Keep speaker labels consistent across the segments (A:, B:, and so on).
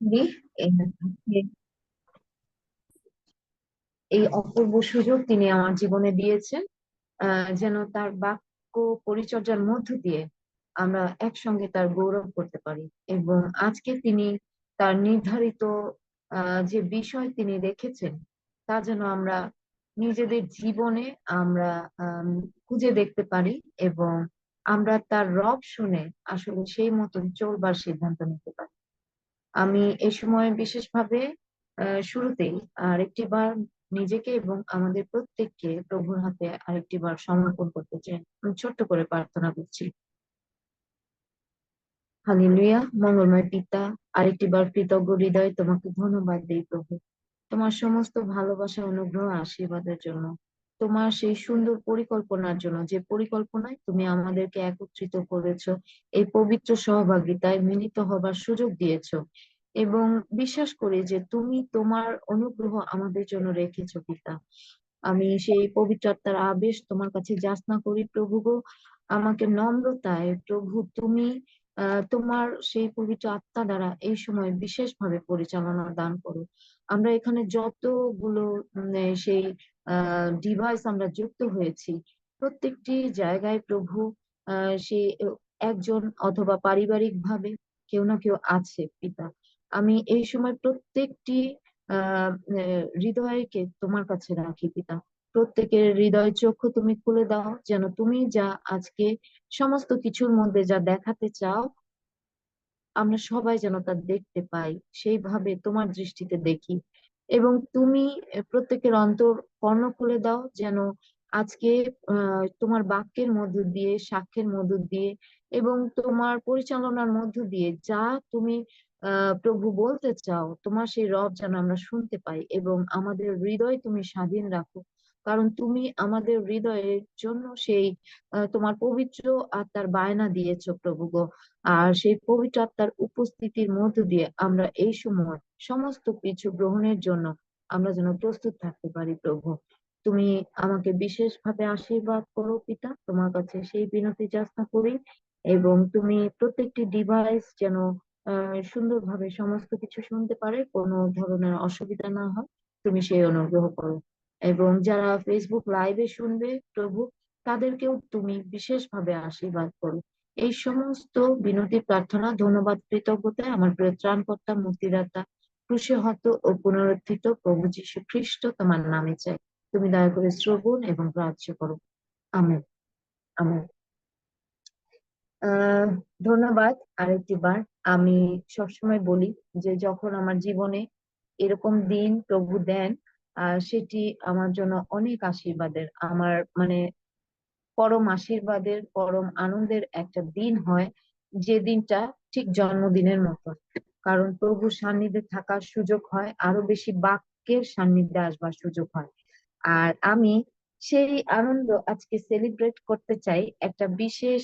A: তিনি এই অপূর্ব সুযোগ তিনি আমার জীবনে দিয়েছেন, যেন তার বাক্য পরিচর্যার মধ্য দিয়ে আমরা একসঙ্গে তার গৌরব করতে পারি। এবং আজকে তিনি তার নির্ধারিত যে বিষয় তিনি রেখেছেন, তা যেন আমরা নিজেদের জীবনে আমরা খুঁজে দেখতে পারি, এবং আমরা তার রব শুনে আসলে সেই মতন চলবার সিদ্ধান্ত নিতে পারি। আমি এই সময় বিশেষভাবে শুরুতেই আরেকটি বার নিজেকে এবং আমাদের প্রত্যেককে প্রভুর হাতে আরেকটি বার সমর্পণ করতে চাই। আমি ছোট্ট করে প্রার্থনা করছি। হালেলুয়া। মঙ্গলময় পিতা, আরেকটি বার কৃতজ্ঞ হৃদয়ে তোমাকে ধন্যবাদ দিই প্রভু, তোমার সমস্ত ভালোবাসা, অনুগ্রহ, আশীর্বাদের জন্য, তোমার সেই সুন্দর পরিকল্পনার জন্য, যে পরিকল্পনায় তুমি আমাদেরকে একত্রিত করেছো, এই পবিত্র সহভাগিতায় মিলিত হবার সুযোগ দিয়েছো। এবং বিশ্বাস করি যে তুমি তোমার অনুগ্রহ আমাদের জন্য রেখেছো পিতা। আমি সেই পবিত্র আত্মার আবেশ তোমার কাছে যাচনা করি প্রভু গো। আমাকে নম্রতায় প্রভু তুমি তোমার সেই পবিত্র আত্মা দ্বারা এই সময় বিশেষভাবে পরিচালনা দান করো। আমরা এখানে যতগুলো সেই ডিভাইস আমরা যুক্ত হয়েছি, প্রত্যেকটি জায়গায় প্রভু সে একজন অথবা পারিবারিক ভাবে কেউ না কেউ আছে পিতা। আমি এই সময় প্রত্যেকটি হৃদয়কে তোমার কাছে রাখি পিতা। প্রত্যেকের হৃদয় চক্ষু তুমি খুলে দাও, যেন তুমি যা আজকে সমস্ত কিছুর মধ্যে যা দেখাতে চাও, আমরা সবাই যেন তা দেখতে পাই, সেইভাবে তোমার দৃষ্টিতে দেখি। এবং তুমি প্রত্যেকের অন্তর কর্ণ খুলে দাও, যেন আজকে তোমার বাক্যের মধ্য দিয়ে, সাক্ষ্যের মধ্য দিয়ে এবং তোমার পরিচালনার মধ্য দিয়ে যা তুমি প্রভু বলতে চাও, তোমার সেই রব যেন আমরা শুনতে পাই এবং আমাদের হৃদয় তুমি স্বাধীন রাখো। কারণ তুমি আমাদের হৃদয়ের জন্য সেই তোমার পবিত্র আত্মার বায়না দিয়েছো প্রভু গো। আর সেই পবিত্র আত্মার উপস্থিতির মধ্য দিয়ে আমরা এই সময় সমস্ত কিছু গ্রহণের জন্য আমরা যেন প্রস্তুত থাকতে পারি প্রভু। তুমি আমাকে বিশেষভাবে আশীর্বাদ করো পিতা, তোমার কাছে সেই বিনতি যাচনা করি। এবং তুমি প্রত্যেকটি ডিভাইস যেন সুন্দরভাবে সমস্ত কিছু শুনতে পারে, কোনো ধরনের অসুবিধা না হয়, তুমি সেই অনুগ্রহ করো। এবং যারা ফেসবুক লাইভে শুনবে প্রভু, তাদেরকেও তুমি বিশেষভাবে আশীর্বাদ করো। এই সমস্ত বিনতি, প্রার্থনা, ধন্যবাদ, কৃতজ্ঞতায় আমার প্রিয় ত্রাণকর্তা, মুক্তিদাতা, ক্রুশে হত ও পুনরুত্থিত প্রভু যীশু খ্রিস্ট তোমার নামে চাই। তুমি দয়া করে শ্রবণ এবং গ্রাহ্য করো। আমেন। আমেন। আহ ধন্যবাদ আরেকটি বার। আমি সবসময় বলি যে যখন আমার জীবনে এরকম দিন প্রভু দেন, সেটি আমার জন্য অনেক আশীর্বাদের, আমার মানে পরম আশীর্বাদের, পরম আনন্দের একটা দিন হয়, যে দিনটা ঠিক জন্মদিনের মতো। কারণ প্রভুর সান্নিধ্যে থাকার সুযোগ হয়, আরো বেশি বাক্যের সান্নিধ্যে আসবার সুযোগ হয়। আর আমি সেই আনন্দ আজকে সেলিব্রেট করতে চাই একটা বিশেষ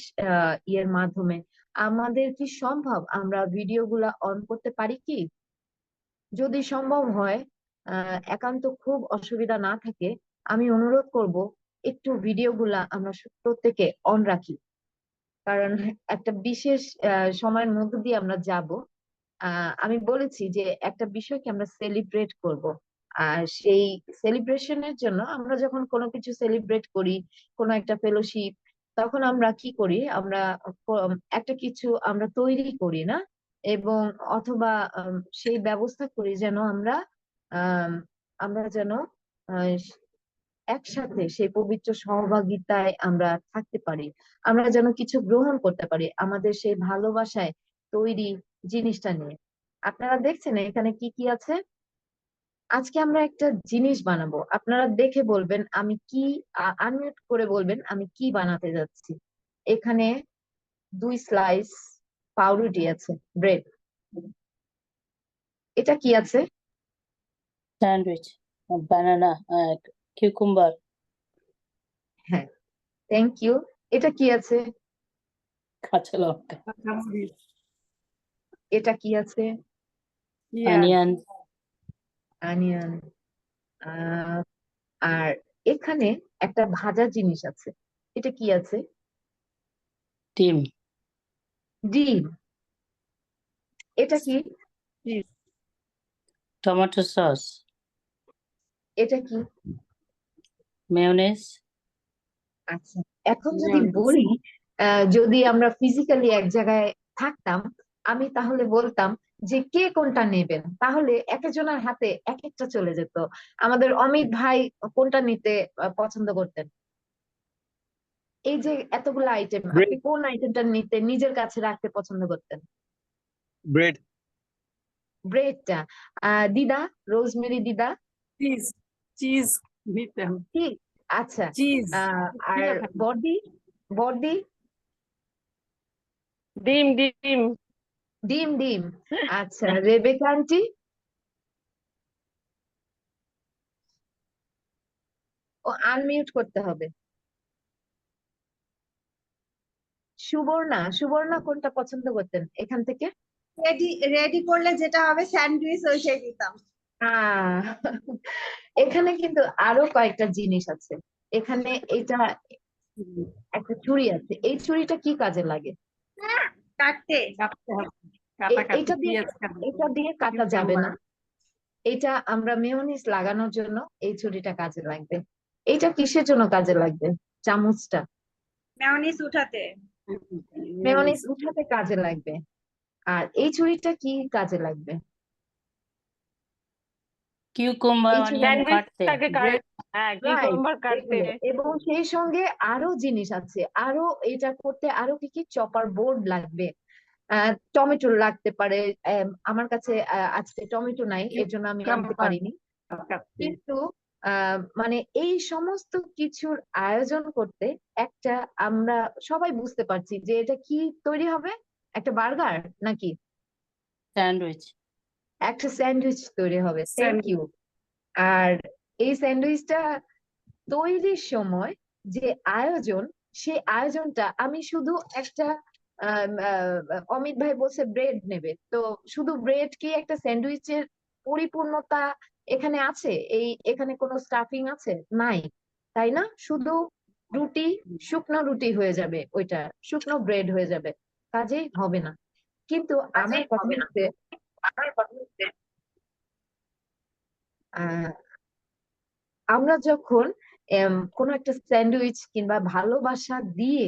A: ইয়ের মাধ্যমে। আমাদের কি সম্ভব আমরা ভিডিও গুলা অন করতে পারি কি? যদি সম্ভব হয়, একান্ত খুব অসুবিধা না থাকে, আমি অনুরোধ করব একটু ভিডিও গুলা আমরা প্রত্যেকে অন রাখি। কারণ একটা বিশেষ সময়ের মধ্য দিয়ে আমরা যাব। আমি বলেছি যে একটা বিষয়কে আমরা সেলিব্রেট করব। আর সেই সেলিব্রেশনের জন্য আমরা যখন কোনো কিছু সেলিব্রেট করি, কোনো একটা ফেলোশিপ, তখন আমরা কি করি, আমরা একটা কিছু আমরা তৈরি করি না? এবং অথবা সেই ব্যবস্থা করি যেন আমরা আহ আমরা যেন আহ একসাথে সেই পবিত্র সহভাগিতায় আমরা থাকতে পারি, আমরা যেন কিছু গ্রহণ করতে পারি আমাদের সেই ভালোবাসায় তৈরি জিনিসটা নিয়ে। আপনারা দেখছেন এখানে কি কি আছে? আজকে আমরা একটা জিনিস বানাবো, আপনারা দেখে বলবেন আমি কি, আনমিউট করে বলবেন আমি কি বানাতে যাচ্ছি। এখানে 2 স্লাইস পাউরুটি আছে, ব্রেড। এটা কি আছে?
B: স্যান্ডউইচ, বানানা, কিউকুম্বার,
A: হ্যাঁ, থ্যাংক ইউ। এটা কি আছে?
B: কাঁচা লঙ্কা,
A: এটা কি আছে?
B: Onion,
A: onion. আর এখানে একটা ভাজা জিনিস আছে, এটা কি আছে?
B: ডিম,
A: ডিম। এটা কি?
B: tomato sauce,
A: এটা কি?
B: mayonnaise,
A: আচ্ছা, এখন যদি বলি যদি আমরা ফিজিক্যালি এক জায়গায় থাকতাম, আমি তাহলে বলতাম যে কে কোনটা নেবেন, তাহলে এক একজনের হাতে এক একটা চলে যেত। আমাদের অমিত ভাই কোনটা নিতে পছন্দ করতেন? এই যে এতগুলো আইটেম, আপনি
C: ব্রেড।
A: কোন আইটেমটা নিতে নিজের কাছে রাখতে পছন্দ করতেন?
C: ব্রেড।
A: ব্রেডটা। দিদা, রোজমেরি দিদা?
D: চিজ, চিজ নিতাম,
A: ঠিক। আচ্ছা।
D: চিজ।
A: আর বর্দি, বর্দি?
E: ডিম ডিম।
A: ডিম ডিম। আচ্ছা, রেবেকা আন্টি? ও আনমিউট করতে হবে। সুবর্ণা, সুবর্ণা কোনটা পছন্দ করতেন এখান থেকে?
F: রেডি রেডি করলে যেটা হবে স্যান্ডউইচ ওইটাই দিতাম।
A: আহ এখানে কিন্তু আরো কয়েকটা জিনিস আছে। এখানে এটা একটা ছুরি আছে, এই ছুরিটা কি কাজে লাগে?
F: কাটতে
D: কাটতে হবে, কাটাকাটি,
A: এটা দিয়ে,
D: পেঁয়াজ কাটতে,
A: এটা দিয়ে কাটা যাবে না। এটা আমরা মেয়োনিজ লাগানোর জন্য এই ছুরিটা কাজে লাগবে। এটা কিসের জন্য কাজে লাগবে? চামচটা
F: মেয়োনিজ উঠাতে।
A: মেয়োনিজ উঠাতে কাজে লাগবে। আর এই ছুরিটা কি কাজে লাগবে?
B: cucumber,
A: এই
B: onion কাটতে,
E: স্যান্ডউইচটাকে হ্যাঁ,
A: Right,
E: কিউকাম্বার কাটতে।
A: এগুলো। এবং সেই সঙ্গে আরো জিনিস আছে, আরো এটা করতে আরো কি কি চপার বোর্ড লাগবে, টমেটো লাগতে পারে। আমার কাছে আজকে টমেটো নাই, এর জন্য আমি আনতে
D: Cucumber
A: পারিনি।
D: কাটতে।
A: কিন্তু মানে এই সমস্ত কিছুর আয়োজন করতে একটা, আমরা সবাই বুঝতে পারছি যে এটা কি তৈরি হবে, একটা বার্গার নাকি
B: স্যান্ডউইচ,
A: একটা স্যান্ডউইচ তৈরি হবে। Thank
D: Sandwich.
A: ইউ। আর এই স্যান্ডউইচটা তৈরির সময় যে আয়োজন, সেই আয়োজনটা আমি শুধু একটা অমিত ভাই বলছে ব্রেড নেবে, তো শুধু ব্রেড কি একটা স্যান্ডউইচের পরিপূর্ণতা এখানে আছে? এখানে কোনো স্টাফিং আছে? নাই, তাই না? শুধু রুটি, শুকনো রুটি হয়ে যাবে, ওইটা শুকনো ব্রেড হয়ে যাবে, কাজেই হবে না। কিন্তু আমার কথা হচ্ছে, আহ আমরা যখন কোনো একটা স্যান্ডউইচ কিংবা ভালোবাসা দিয়ে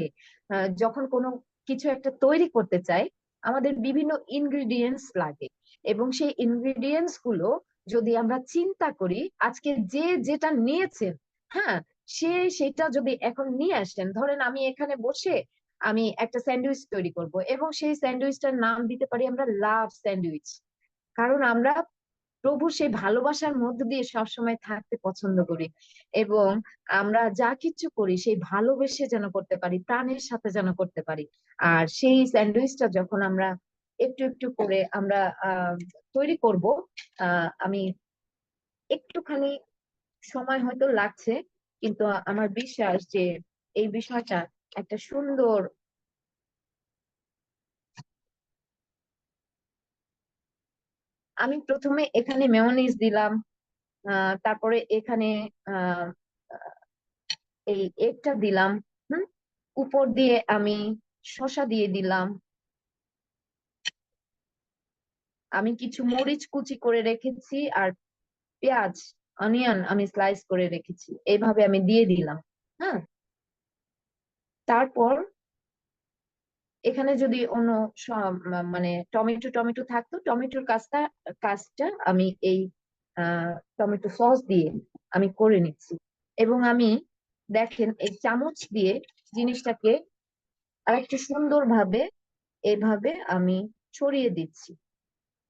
A: যখন কোনো কিছু একটা তৈরি করতে চাই, আমাদের বিভিন্ন ইনগ্রিডিয়েন্টস লাগে। এবং সেই ইনগ্রিডিয়েন্টস গুলো যদি আমরা চিন্তা করি, আজকে যে যেটা নিয়েছেন, হ্যাঁ, সে সেটা যদি এখন নিয়ে আসেন, ধরেন আমি এখানে বসে আমি একটা স্যান্ডউইচ তৈরি করব এবং সেই স্যান্ডউইচটার নাম দিতে পারি আমরা লাভ স্যান্ডউইচ। কারণ আমরা প্রভুর সেই ভালোবাসার মধ্য দিয়ে সবসময় থাকতে পছন্দ করি, এবং আমরা যা কিছু করি সেই ভালোবেসে যেন করতে পারি, প্রাণের সাথে যেন করতে পারি। আর সেই স্যান্ডউইচটা যখন আমরা একটু একটু করে আমরা তৈরি করব, আমি একটুখানি সময় হয়তো লাগছে, কিন্তু আমার বিশ্বাস যে এই বিষয়টা একটা সুন্দর। আমি প্রথমে এখানে মেয়োনিজ দিলাম, তারপরে এখানে আহ এই এগটা দিলাম, হুম, উপর দিয়ে আমি শসা দিয়ে দিলাম, আমি কিছু মরিচ কুচি করে রেখেছি, আর পেঁয়াজ, অনিয়ন আমি স্লাইস করে রেখেছি, এইভাবে আমি দিয়ে দিলাম। হ্যাঁ, তারপর এখানে যদি অন্য মানে টমেটো টমেটো থাকতো, টমেটোর কাজটা আমি এই টমেটো সস দিয়ে আমি করে নিচ্ছি। এবং আমি দেখেন এই চামচ দিয়ে জিনিসটাকে আরেকটু সুন্দরভাবে এভাবে আমি ছড়িয়ে দিচ্ছি।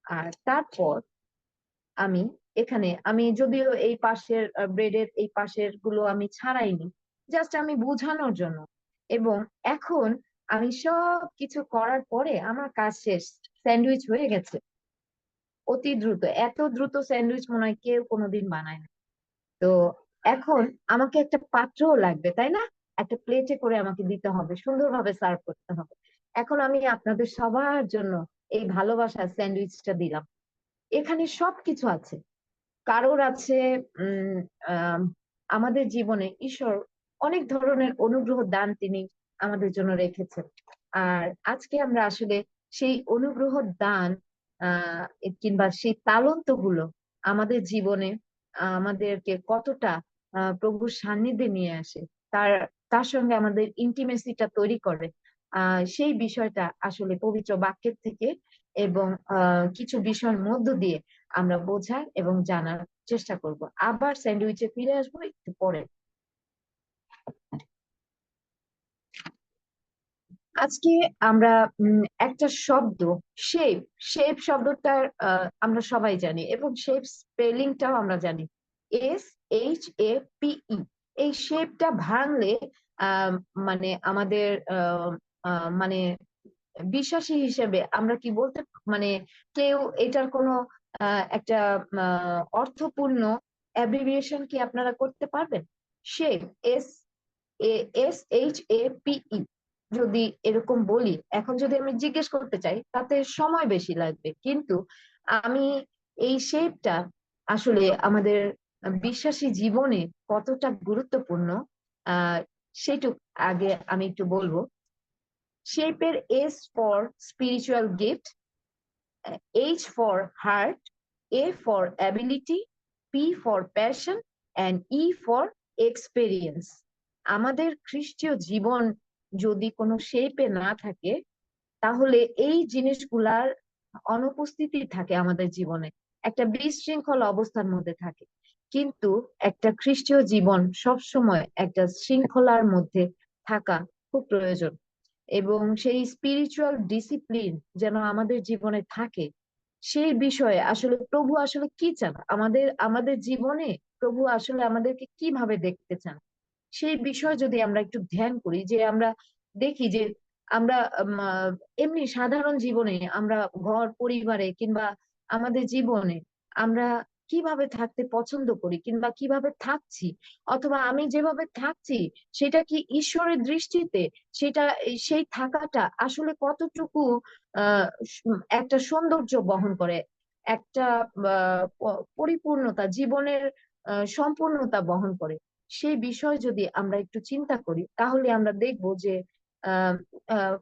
A: আর তারপর আমি এখানে, আমি যদিও এই পাশের ব্রেডের এই পাশের গুলো আমি ছাড়াইনি, জাস্ট আমি বোঝানোর জন্য। এবং এখন আমি সব কিছু করার পরে আমার কাজ শেষ, স্যান্ডউইচ হয়ে গেছে অতি দ্রুত। এত দ্রুত স্যান্ডউইচ মনে হয় কেউ কোনোদিন বানায় না। তো এখন আমাকে একটা পাত্রও লাগবে, তাই না? একটা প্লেটে করে আমাকে দিতে হবে, সুন্দরভাবে সার্ভ করতে হবে। এখন আমি আপনাদের সবার জন্য এই ভালোবাসার স্যান্ডউইচটা দিলাম। এখানে সবকিছু আছে, কারোর আছে উম আম, আমাদের জীবনে ঈশ্বর অনেক ধরনের অনুগ্রহ দান তিনি আমাদের জন্য রেখেছেন। আর আজকে আমরা আসলে সেই অনুগ্রহ দান কিংবা সেই তালন্ত গুলো আমাদের জীবনে আমাদেরকে কতটা প্রভুর সান্নিধ্যে নিয়ে আসে, তার তার সঙ্গে আমাদের ইন্টিমেসিটা তৈরি করে, সেই বিষয়টা আসলে পবিত্র বাক্যের থেকে এবং কিছু বিষয়ের মধ্য দিয়ে আমরা বোঝার এবং জানার চেষ্টা করব। আবার স্যান্ডউইচে ফিরে আসবো একটু পরে। আজকে আমরা একটা শব্দ, শেপ, শেপ শব্দটার আমরা সবাই জানি এবং শেপ স্পেলিংটাও আমরা জানি, SHAPE। এই শেপটা ভাঙলে আহ মানে আমাদের মানে বিশ্বাসী হিসেবে আমরা কি বলতে, মানে কেউ এটার কোনো একটা অর্থপূর্ণ অ্যাব্রিভিয়েশন কি আপনারা করতে পারবেন? শেপ, SHAPE যদি এরকম বলি, এখন যদি আমি জিজ্ঞেস করতে চাই তাতে সময় বেশি লাগবে, কিন্তু আমি এই শেপটা আসলে আমাদের বিশ্বাসী জীবনে কতটা গুরুত্বপূর্ণ আহ সেটুক আগে আমি একটু বলবো। শেপের S for spiritual gift, H for heart, A for ability, P for passion and E for experience. আমাদের খ্রিস্টীয় জীবন যদি কোনো শেপে না থাকে, তাহলে এই জিনিসগুলার অনুপস্থিতি থাকে আমাদের জীবনে, একটা বিশৃঙ্খল অবস্থার মধ্যে থাকে। কিন্তু একটা খ্রিস্টীয় জীবন সবসময় একটা শৃঙ্খলার মধ্যে থাকা খুব প্রয়োজন, এবং সেই স্পিরিচুয়াল ডিসিপ্লিন যেন আমাদের জীবনে থাকে। সেই বিষয়ে আসলে প্রভু আসলে কি চান আমাদের আমাদের জীবনে, প্রভু আসলে আমাদেরকে কিভাবে দেখতে চান, সেই বিষয় যদি আমরা একটু ধ্যান করি, যে আমরা দেখি যে আমরা এমনি সাধারণ জীবনে আমরা ঘর পরিবারে কিংবা আমাদের জীবনে আমরা কিভাবে থাকতে পছন্দ করি কিংবা কিভাবে থাকছি, অথবা আমি যেভাবে থাকছি সেটা কি ঈশ্বরের দৃষ্টিতে সেটা সেই থাকাটা আসলে কতটুকু একটা সৌন্দর্য বহন করে, একটা পরিপূর্ণতা, জীবনের সম্পূর্ণতা বহন করে। সেই বিষয় যদি আমরা একটু চিন্তা করি, তাহলে আমরা দেখব যে আহ আহ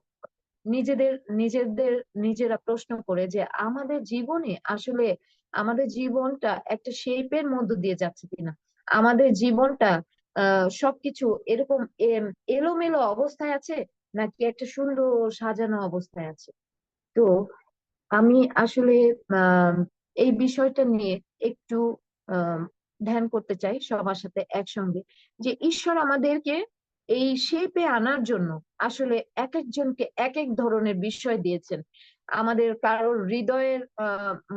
A: নিজেদের নিজেদের নিজেরা প্রশ্ন করে যে আমাদের জীবনে আসলে আমাদের জীবনটা একটা শেপের মধ্য দিয়ে যাচ্ছে কিনা, আমাদের জীবনটা সবকিছু এরকম এলোমেলো অবস্থায় আছে নাকি একটা সুন্দর সাজানো অবস্থায় আছে। তো আমি আসলে আহ এই বিষয়টা নিয়ে একটু আহ ধ্যান করতে চাই সবার সাথে একসঙ্গে, যে ঈশ্বর আমাদেরকে এই শেপে আনার জন্য আসলে এক একজনকে এক এক ধরনের বিষয় দিয়েছেন। আমাদের কারোর হৃদয়ের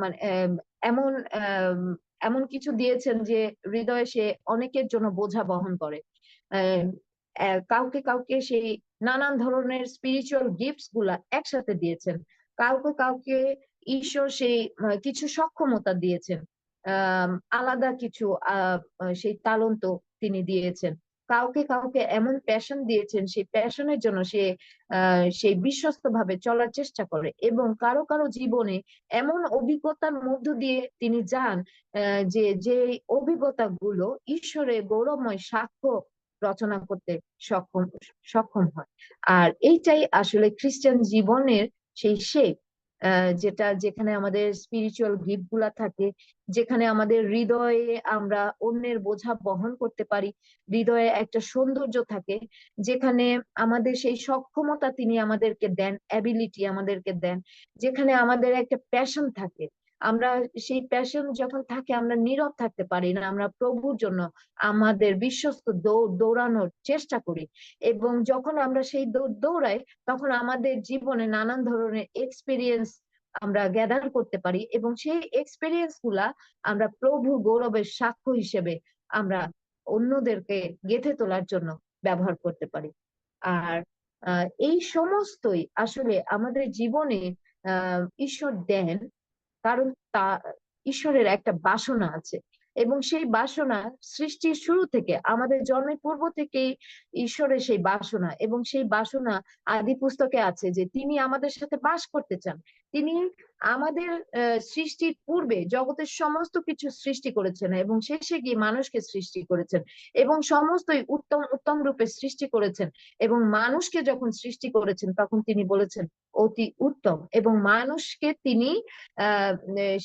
A: মানে এমন এমন কিছু দিয়েছেন যে হৃদয়ে সে অনেকের জন্য বোঝা বহন করে। আহ, কাউকে কাউকে সেই নানান ধরনের স্পিরিচুয়াল গিফটস গুলা একসাথে দিয়েছেন। কাউকে কাউকে ঈশ্বর সেই কিছু সক্ষমতা দিয়েছেন, আলাদা কিছু সেই তালন্ত তিনি দিয়েছেন। কাউকে কাউকে এমন প্যাশন দিয়েছেন, সেই প্যাশনের জন্য সে সেই বিশ্বস্ত ভাবে চলার চেষ্টা করে, এবং কারো কারো জীবনে এমন অভিজ্ঞতার মধ্য দিয়ে তিনি যান যে যে অভিজ্ঞতা গুলো ঈশ্বরের গৌরবময় সাক্ষ্য রচনা করতে সক্ষম সক্ষম হয়। আর এইটাই আসলে খ্রিস্টান জীবনের সেই শেপ, যেটা যেখানে আমাদের স্পিরিচুয়াল গিফট গুলা থাকে, যেখানে আমাদের হৃদয়ে আমরা অন্যের বোঝা বহন করতে পারি, হৃদয়ে একটা সৌন্দর্য থাকে, যেখানে আমাদের সেই সক্ষমতা তিনি আমাদেরকে দেন, অ্যাবিলিটি আমাদেরকে দেন, যেখানে আমাদের একটা প্যাশন থাকে। আমরা সেই প্যাশন যখন থাকে আমরা নীরব থাকতে পারি না, আমরা প্রভুর জন্য আমাদের বিশ্বস্ত দৌড়ানোর চেষ্টা করি, এবং যখন আমরা সেই দৌড়াই তখন আমাদের জীবনে নানান ধরনের এক্সপিরিয়েন্স আমরা গ্যাদার করতে পারি, এবং সেই এক্সপিরিয়েন্স গুলা আমরা প্রভু গৌরবের সাক্ষ্য হিসেবে আমরা অন্যদেরকে গেঁথে তোলার জন্য ব্যবহার করতে পারি। আর এই সমস্তই আসলে আমাদের জীবনে ঈশ্বর দেন, কারণ তা ঈশ্বরের একটা বাসনা আছে, এবং সেই বাসনা সৃষ্টির শুরু থেকে আমাদের জন্মের পূর্ব থেকেই ঈশ্বরের সেই বাসনা, এবং সেই বাসনা আদি পুস্তকে আছে যে তিনি আমাদের সাথে বাস করতে চান, তিনি আমাদের সৃষ্টির পূর্বে জগতের সমস্ত কিছু সৃষ্টি করেছেন এবং শেষে গিয়ে মানুষকে সৃষ্টি করেছেন এবং সমস্তই উত্তম উত্তম রূপে সৃষ্টি করেছেন এবং মানুষকে যখন সৃষ্টি করেছেন তখন তিনি বলেছেন অতি উত্তম এবং মানুষকে তিনি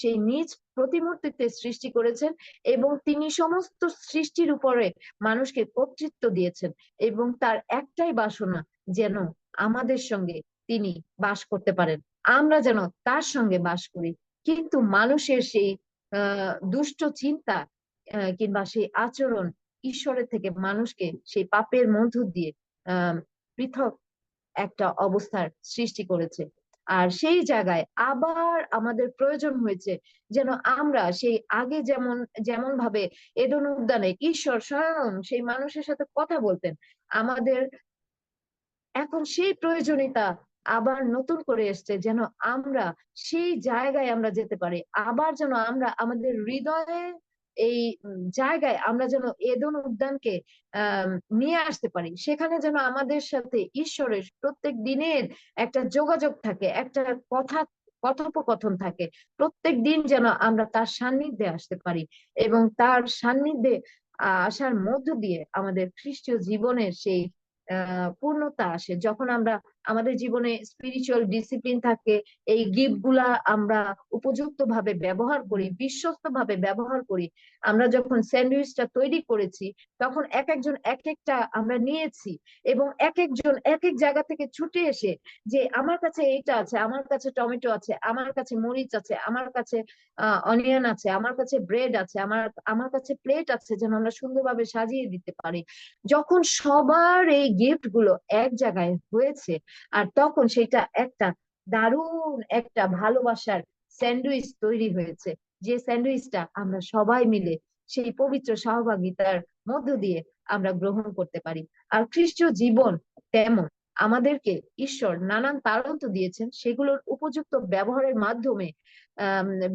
A: সেই নিজ প্রতিমূর্তিতে সৃষ্টি করেছেন এবং তিনি সমস্ত সৃষ্টির উপরে মানুষকে কর্তৃত্ব দিয়েছেন এবং তার একটাই বাসনা যেন আমাদের সঙ্গে তিনি বাস করতে পারেন, আমরা যেন তার সঙ্গে বাস করি। কিন্তু মানুষের সেই দুষ্ট চিন্তা কিংবা সেই আচরণ ঈশ্বরের থেকে মানুষকে সেই পাপের মধ্য দিয়ে পৃথক একটা অবস্থার সৃষ্টি করেছে। আর সেই জায়গায় আবার আমাদের প্রয়োজন হয়েছে যেন আমরা সেই আগে যেমন যেমন ভাবে এডেন উদ্যানে ঈশ্বর স্বয়ং সেই মানুষের সাথে কথা বলতেন, আমাদের এখন সেই প্রয়োজনীয়তা আবার নতুন করে এসছে যেন আমরা সেই জায়গায় আমরা যেতে পারি, আবার যেন আমরা আমাদের হৃদয়ে এই জায়গায় আমরা যেন এডেন উদ্যানকে নিয়ে আসতে পারি, সেখানে যেন আমাদের সাথে ঈশ্বরের প্রত্যেক দিনের একটা যোগাযোগ থাকে, একটা কথোপকথন থাকে, প্রত্যেক দিন যেন আমরা তার সান্নিধ্যে আসতে পারি এবং তার সান্নিধ্যে আসার মধ্য দিয়ে আমাদের খ্রিস্টীয় জীবনের সেই পূর্ণতা আসে। যখন আমরা আমাদের জীবনে স্পিরিচুয়াল ডিসিপ্লিন থাকে, এই গিফট গুলা আমরা উপযুক্ত ভাবে ব্যবহার করি, বিশ্বস্ত ভাবে ব্যবহার করি। আমরা যখন স্যান্ডউইচটা তৈরি করেছি তখন এক একজন এক একটা আমরা নিয়েছি এবং এক একজন এক এক জায়গা থেকে ছুটে এসে যে আমার কাছে এইটা আছে, আমার কাছে টমেটো আছে, আমার কাছে মরিচ আছে, আমার কাছে অনিয়ন আছে, আমার কাছে ব্রেড আছে, আমার কাছে প্লেট আছে যেন আমরা সুন্দরভাবে সাজিয়ে দিতে পারি। যখন সবার এই গিফট গুলো এক জায়গায় হয়েছে আর তখন সেটা একটা দারুণ একটা ভালোবাসার স্যান্ডউইচ তৈরি হয়েছে, যে স্যান্ডউইচটা আমরা সবাই মিলে সেই পবিত্র সহভাগিতার মধ্য দিয়ে আমরা গ্রহণ করতে পারি। আর খ্রিস্টীয় জীবন তেমন, আমাদেরকে ঈশ্বর নানান তালন্ত দিয়েছেন, সেগুলোর উপযুক্ত ব্যবহারের মাধ্যমে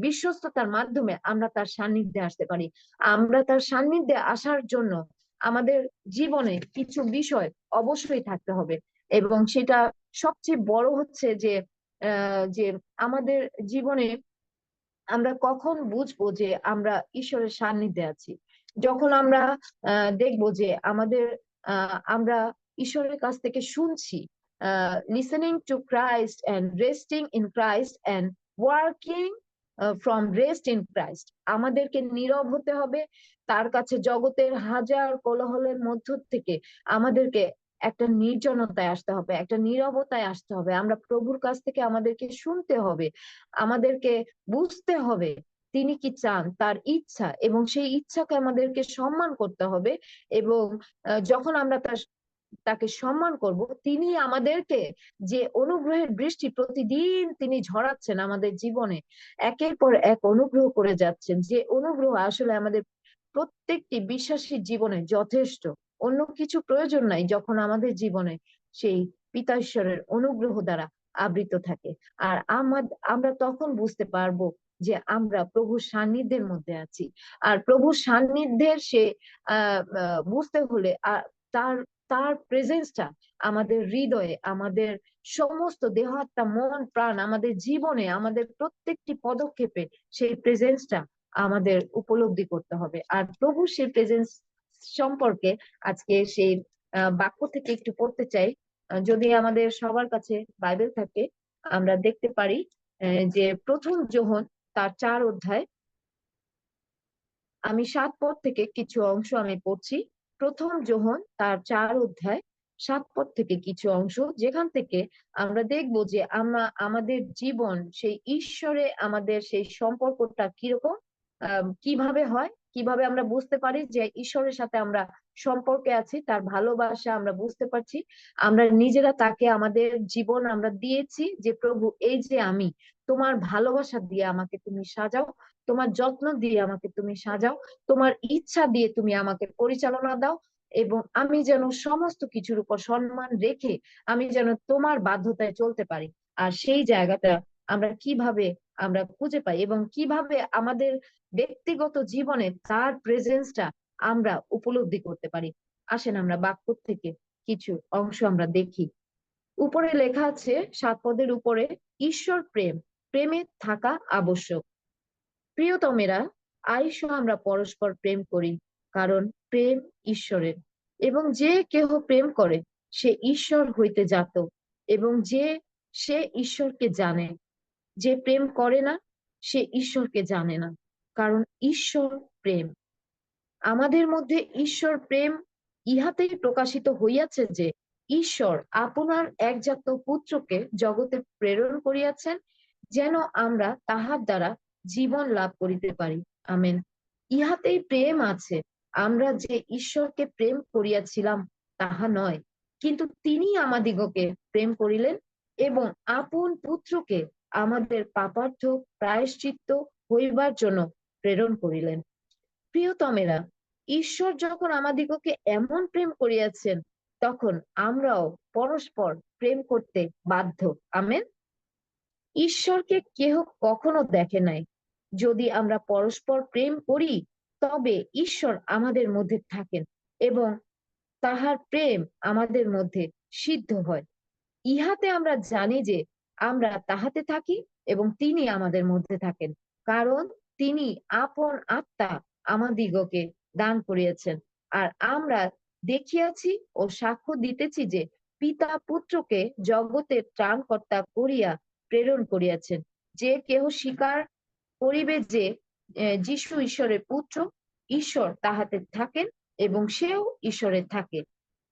A: বিশ্বস্ততার মাধ্যমে আমরা তার সান্নিধ্যে আসতে পারি। আমরা তার সান্নিধ্যে আসার জন্য আমাদের জীবনে কিছু বিষয় অবশ্যই থাকতে হবে এবং সেটা সবচেয়ে বড় হচ্ছে যে আমাদের জীবনে আমরা কখন বুঝবো যে আমরা ঈশ্বরের সান্নিধ্যে আছি, যখন আমরা দেখবো যে আমরা ঈশ্বরের কাছ থেকে শুনছি, listening to Christ and resting in Christ and working from rest in Christ. আমাদেরকে নীরব হতে হবে, তার কাছে জগতের হাজার কোলাহলের মধ্য থেকে আমাদেরকে একটা নির্জনতায় আসতে হবে, একটা নীরবতায় আসতে হবে। আমরা প্রভুর কাছ থেকে আমাদেরকে শুনতে হবে, আমাদেরকে বুঝতে হবে তিনি কি চান, তার ইচ্ছা, এবং সেই ইচ্ছাকে আমাদেরকে সম্মান করতে হবে। এবং যখন আমরা তাকে সম্মান করব, তিনি আমাদেরকে যে অনুগ্রহের বৃষ্টি প্রতিদিন তিনি ঝরাচ্ছেন আমাদের জীবনে, একের পর এক অনুগ্রহ করে যাচ্ছেন, যে অনুগ্রহ আসলে আমাদের প্রত্যেকটি বিশ্বাসীর জীবনে যথেষ্ট, অন্য কিছু প্রয়োজন নাই যখন আমাদের জীবনে সেই পিতা ঈশ্বরের অনুগ্রহ দ্বারা আবৃত থাকে। আর আমরা তখন বুঝতে পারবো যে আমরা প্রভুর সান্নিধ্যের মধ্যে আছি। আর প্রভুর সান্নিধ্যের সে বুঝতে হলে তার তার প্রেজেন্সটা আমাদের হৃদয়ে, আমাদের সমস্ত দেহ আত্মা মন প্রাণ, আমাদের জীবনে, আমাদের প্রত্যেকটি পদক্ষেপে সেই প্রেজেন্সটা আমাদের উপলব্ধি করতে হবে। আর প্রভুর সেই প্রেজেন্স সম্পর্কে আজকে সেই বাক্য থেকে একটু পড়তে চাই। যদি আমাদের সবার কাছে বাইবেল থাকে আমরা দেখতে পারি যে প্রথম যোহন তার 4 অধ্যায়, আমি 7 পদ থেকে কিছু অংশ আমি পড়ছি। প্রথম যোহন তার 4 অধ্যায় 7 পদ থেকে কিছু অংশ, যেখান থেকে আমরা দেখব যে আমাদের জীবন সেই ঈশ্বরে আমাদের সেই সম্পর্কটা কিরকম, কিভাবে হয়, কিভাবে আমরা বুঝতে পারি যে ঈশ্বরের সাথে আমরা সম্পর্কে আছি, তার ভালোবাসা আমরা বুঝতে পারছি। আমরা নিজেরা তাকে আমাদের জীবন আমরা দিয়েছি যে প্রভু এই যে আমি তোমার ভালোবাসা দিয়ে আমাকে তুমি সাজাও, তোমার যত্ন দিয়ে আমাকে তুমি সাজাও, তোমার ইচ্ছা দিয়ে তুমি আমাকে পরিচালনা দাও, এবং আমি যেন সমস্ত কিছুর উপর সম্মান রেখে আমি যেন তোমার বাধ্যতায় চলতে পারি। আর সেই জায়গাটা আমরা খুঁজে পাই এবং কিভাবে আমাদের ব্যক্তিগত জীবনে তার প্রেজেন্সটা আমরা উপলব্ধি করতে পারি। আসেন আমরা বাক্য থেকে কিছু অংশ আমরা দেখি। উপরে লেখা আছে 7 পদের উপরে, ঈশ্বর প্রেম, প্রেমে থাকা আবশ্যক। প্রিয়তমেরা, আইসো আমরা পরস্পর প্রেম করি, কারণ প্রেম ঈশ্বরের, এবং যে কেহ প্রেম করে সে ঈশ্বর হইতে জাত, এবং সে ঈশ্বরকে জানে। যে প্রেম করে না সে ঈশ্বরকে জানে না, কারণ ঈশ্বর প্রেম। আমাদের মধ্যে ঈশ্বর প্রেম ইহাতেই প্রকাশিত হইয়াছে যে ঈশ্বর আপনার একজাত পুত্রকে জগতে প্রেরণ করিয়াছেন, যেন আমরা তাহার দ্বারা জীবন লাভ করিতে পারি। আমেন। ইহাতেই প্রেম আছে, আমরা যে ঈশ্বরকে প্রেম করিয়াছিলাম তাহা নয়, কিন্তু তিনি আমাদিগকে প্রেম করিলেন এবং আপন পুত্রকে আমাদের পাপার্থ প্রায়শ্চিত্ত হইবার জন্য প্রেরণ করিলেন। প্রিয়তমেরা, ঈশ্বর যখন আমাদিগকে এমন প্রেম করিয়াছেন, তখন আমরাও পরস্পর প্রেম করতে বাধ্য। আমেন। ঈশ্বরকে কেহ কখনো দেখে নাই। যদি আমরা পরস্পর প্রেম করি, তবে ঈশ্বর আমাদের মধ্যে থাকেন এবং তাহার প্রেম আমাদের মধ্যে সিদ্ধ হয়। ইহাতে আমরা জানি যে আমরা তাহাতে থাকি এবং তিনি আমাদের মধ্যে থাকেন, কারণ তিনি আপন আত্মা আমাদিগকে দান করিয়াছেন। আর আমরা দেখিয়াছি ও সাক্ষ্য দিতেছি যে পিতা পুত্রকে জগতের ত্রাণকর্তা করিয়া প্রেরণ করিয়াছেন। যে কেহ স্বীকার করিবে যে যীশু ঈশ্বরের পুত্র, ঈশ্বর তাহাতে থাকেন এবং সেও ঈশ্বরে থাকে।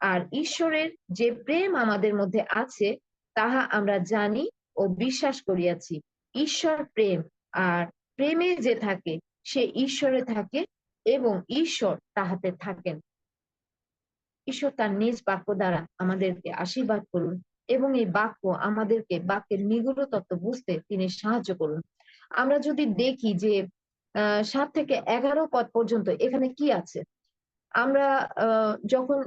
A: আর ঈশ্বরের যে প্রেম আমাদের মধ্যে আছে তাহা আমরা জানি ও বিশ্বাস করিয়াছি। ঈশ্বর প্রেম, আর প্রেমে যে থাকে সে ঈশ্বরে থাকে এবং ঈশ্বর তাহাতে থাকেন। ঈশ্বর তার নিজ বাক্য দ্বারা আমাদেরকে আশীর্বাদ করুন এবং এই বাক্য আমাদেরকে বাক্যের নিগূঢ় তত্ত্ব বুঝতে তিনি সাহায্য করুন। আমরা যদি দেখি যে 7 থেকে 11 পদ পর্যন্ত এখানে কি আছে, আমরা যখন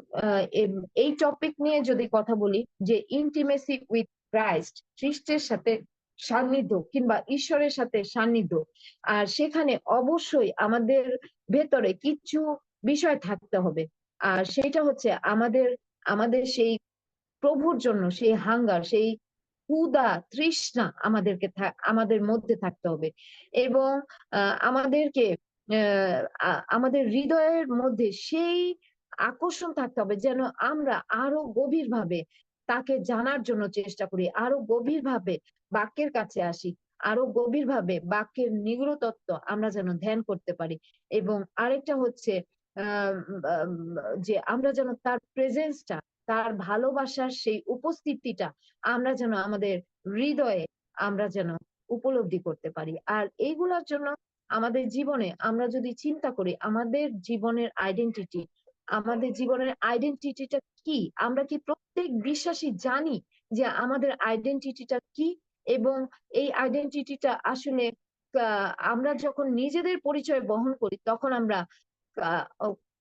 A: এই টপিক নিয়ে যদি কথা বলি যে ইন্টিমেসি উইথ ক্রাইস্ট, খ্রিস্টের সাথে সান্নিধ্য কিংবা ঈশ্বরের সাথে সান্নিধ্য, আর সেখানে অবশ্যই আমাদের ভেতরে কিছু বিষয় থাকতে হবে। আর সেটা হচ্ছে আমাদের সেই প্রভুর জন্য সেই হাঙ্গার, সেই ক্ষুধা তৃষ্ণা আমাদের মধ্যে থাকতে হবে এবং আমাদেরকে আমাদের হৃদয়ের মধ্যে সেই আকর্ষণ থাকতে হবে যেন আমরা আরো গভীরভাবে তাকে জানার জন্য চেষ্টা করি, আরো গভীরভাবে বাক্যের কাছে আসি, আরো গভীরভাবে বাক্যের নিগূঢ় তত্ত্ব আমরা যেন ধ্যান করতে পারি। এবং আরেকটা হচ্ছে যে আমরা যেন তার প্রেজেন্সটা, তার ভালোবাসার সেই উপস্থিতিটা আমরা যেন আমাদের হৃদয়ে আমরা যেন উপলব্ধি করতে পারি। আর এইগুলোর জন্য আমাদের জীবনে আমরা যদি চিন্তা করি আমাদের জীবনের আইডেন্টিটিটা কি, আমরা কি প্রত্যেক বিশ্বাসী জানি যে আমাদের আইডেন্টিটিটা কি? এবং এই আইডেন্টিটিটা আসলে আমরা যখন নিজেদের পরিচয় বহন করি তখন আমরা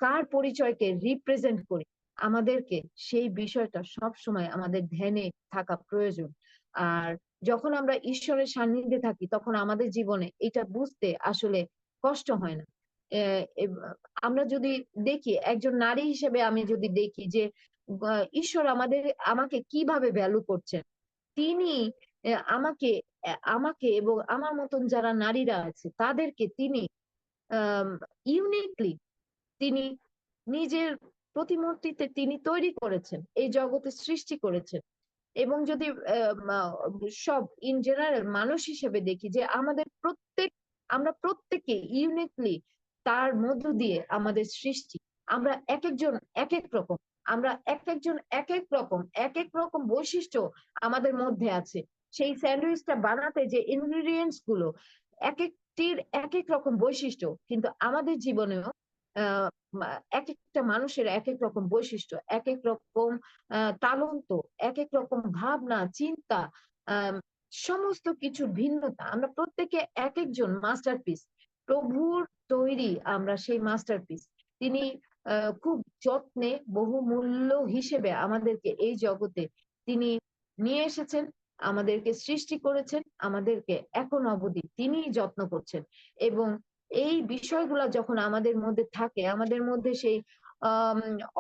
A: কার পরিচয়কে রিপ্রেজেন্ট করি, আমাদেরকে সেই বিষয়টা সব সময় আমাদের ধ্যানে থাকা প্রয়োজন। আর যখন আমরা ঈশ্বরের সান্নিধ্যে থাকি তখন আমাদের জীবনে এটা বুঝতে আসলে কষ্ট হয় না। আমরা যদি দেখি একজন নারী হিসেবে, আমি যদি দেখি যে ঈশ্বর আমাকে কিভাবে ভ্যালু করছেন, তিনি আমাকে এবং আমার মতন যারা নারীরা আছে তাদেরকে তিনি ইউনিকলি তিনি নিজের প্রতিমূর্তিতে তিনি তৈরি করেছেন, এই জগতে সৃষ্টি করেছেন। এবং যদি সব ইন জেনারেল মানুষ হিসেবে দেখি যে আমরা প্রত্যেকে ইউনিকলি তার মধ্য দিয়ে আমাদের সৃষ্টি, আমরা এক একজন এক এক রকম, আমরা এক একজন এক এক রকম বৈশিষ্ট্য আমাদের মধ্যে আছে। সেই স্যান্ডউইচটা বানাতে যে ইনগ্রিডিয়েন্টস গুলো এক একটির এক এক রকম বৈশিষ্ট্য, কিন্তু আমাদের জীবনেও এক একটা মানুষের এক এক রকম বৈশিষ্ট্য, এক এক রকম তালন্ত, এক এক রকম ভাবনা চিন্তা, সমস্ত কিছু ভিন্নতা। আমরা প্রত্যেকে এক একজন মাস্টারপিস, প্রভুর তৈরি আমরা সেই মাস্টারপিস। তিনি খুব যত্নে বহুমূল্য হিসেবে আমাদেরকে এই জগতে তিনি নিয়ে এসেছেন, আমাদেরকে সৃষ্টি করেছেন, আমাদেরকে এখন অবধি তিনি যত্ন করছেন। এবং এই বিষয়গুলো যখন আমাদের মধ্যে থাকে, আমাদের মধ্যে সেই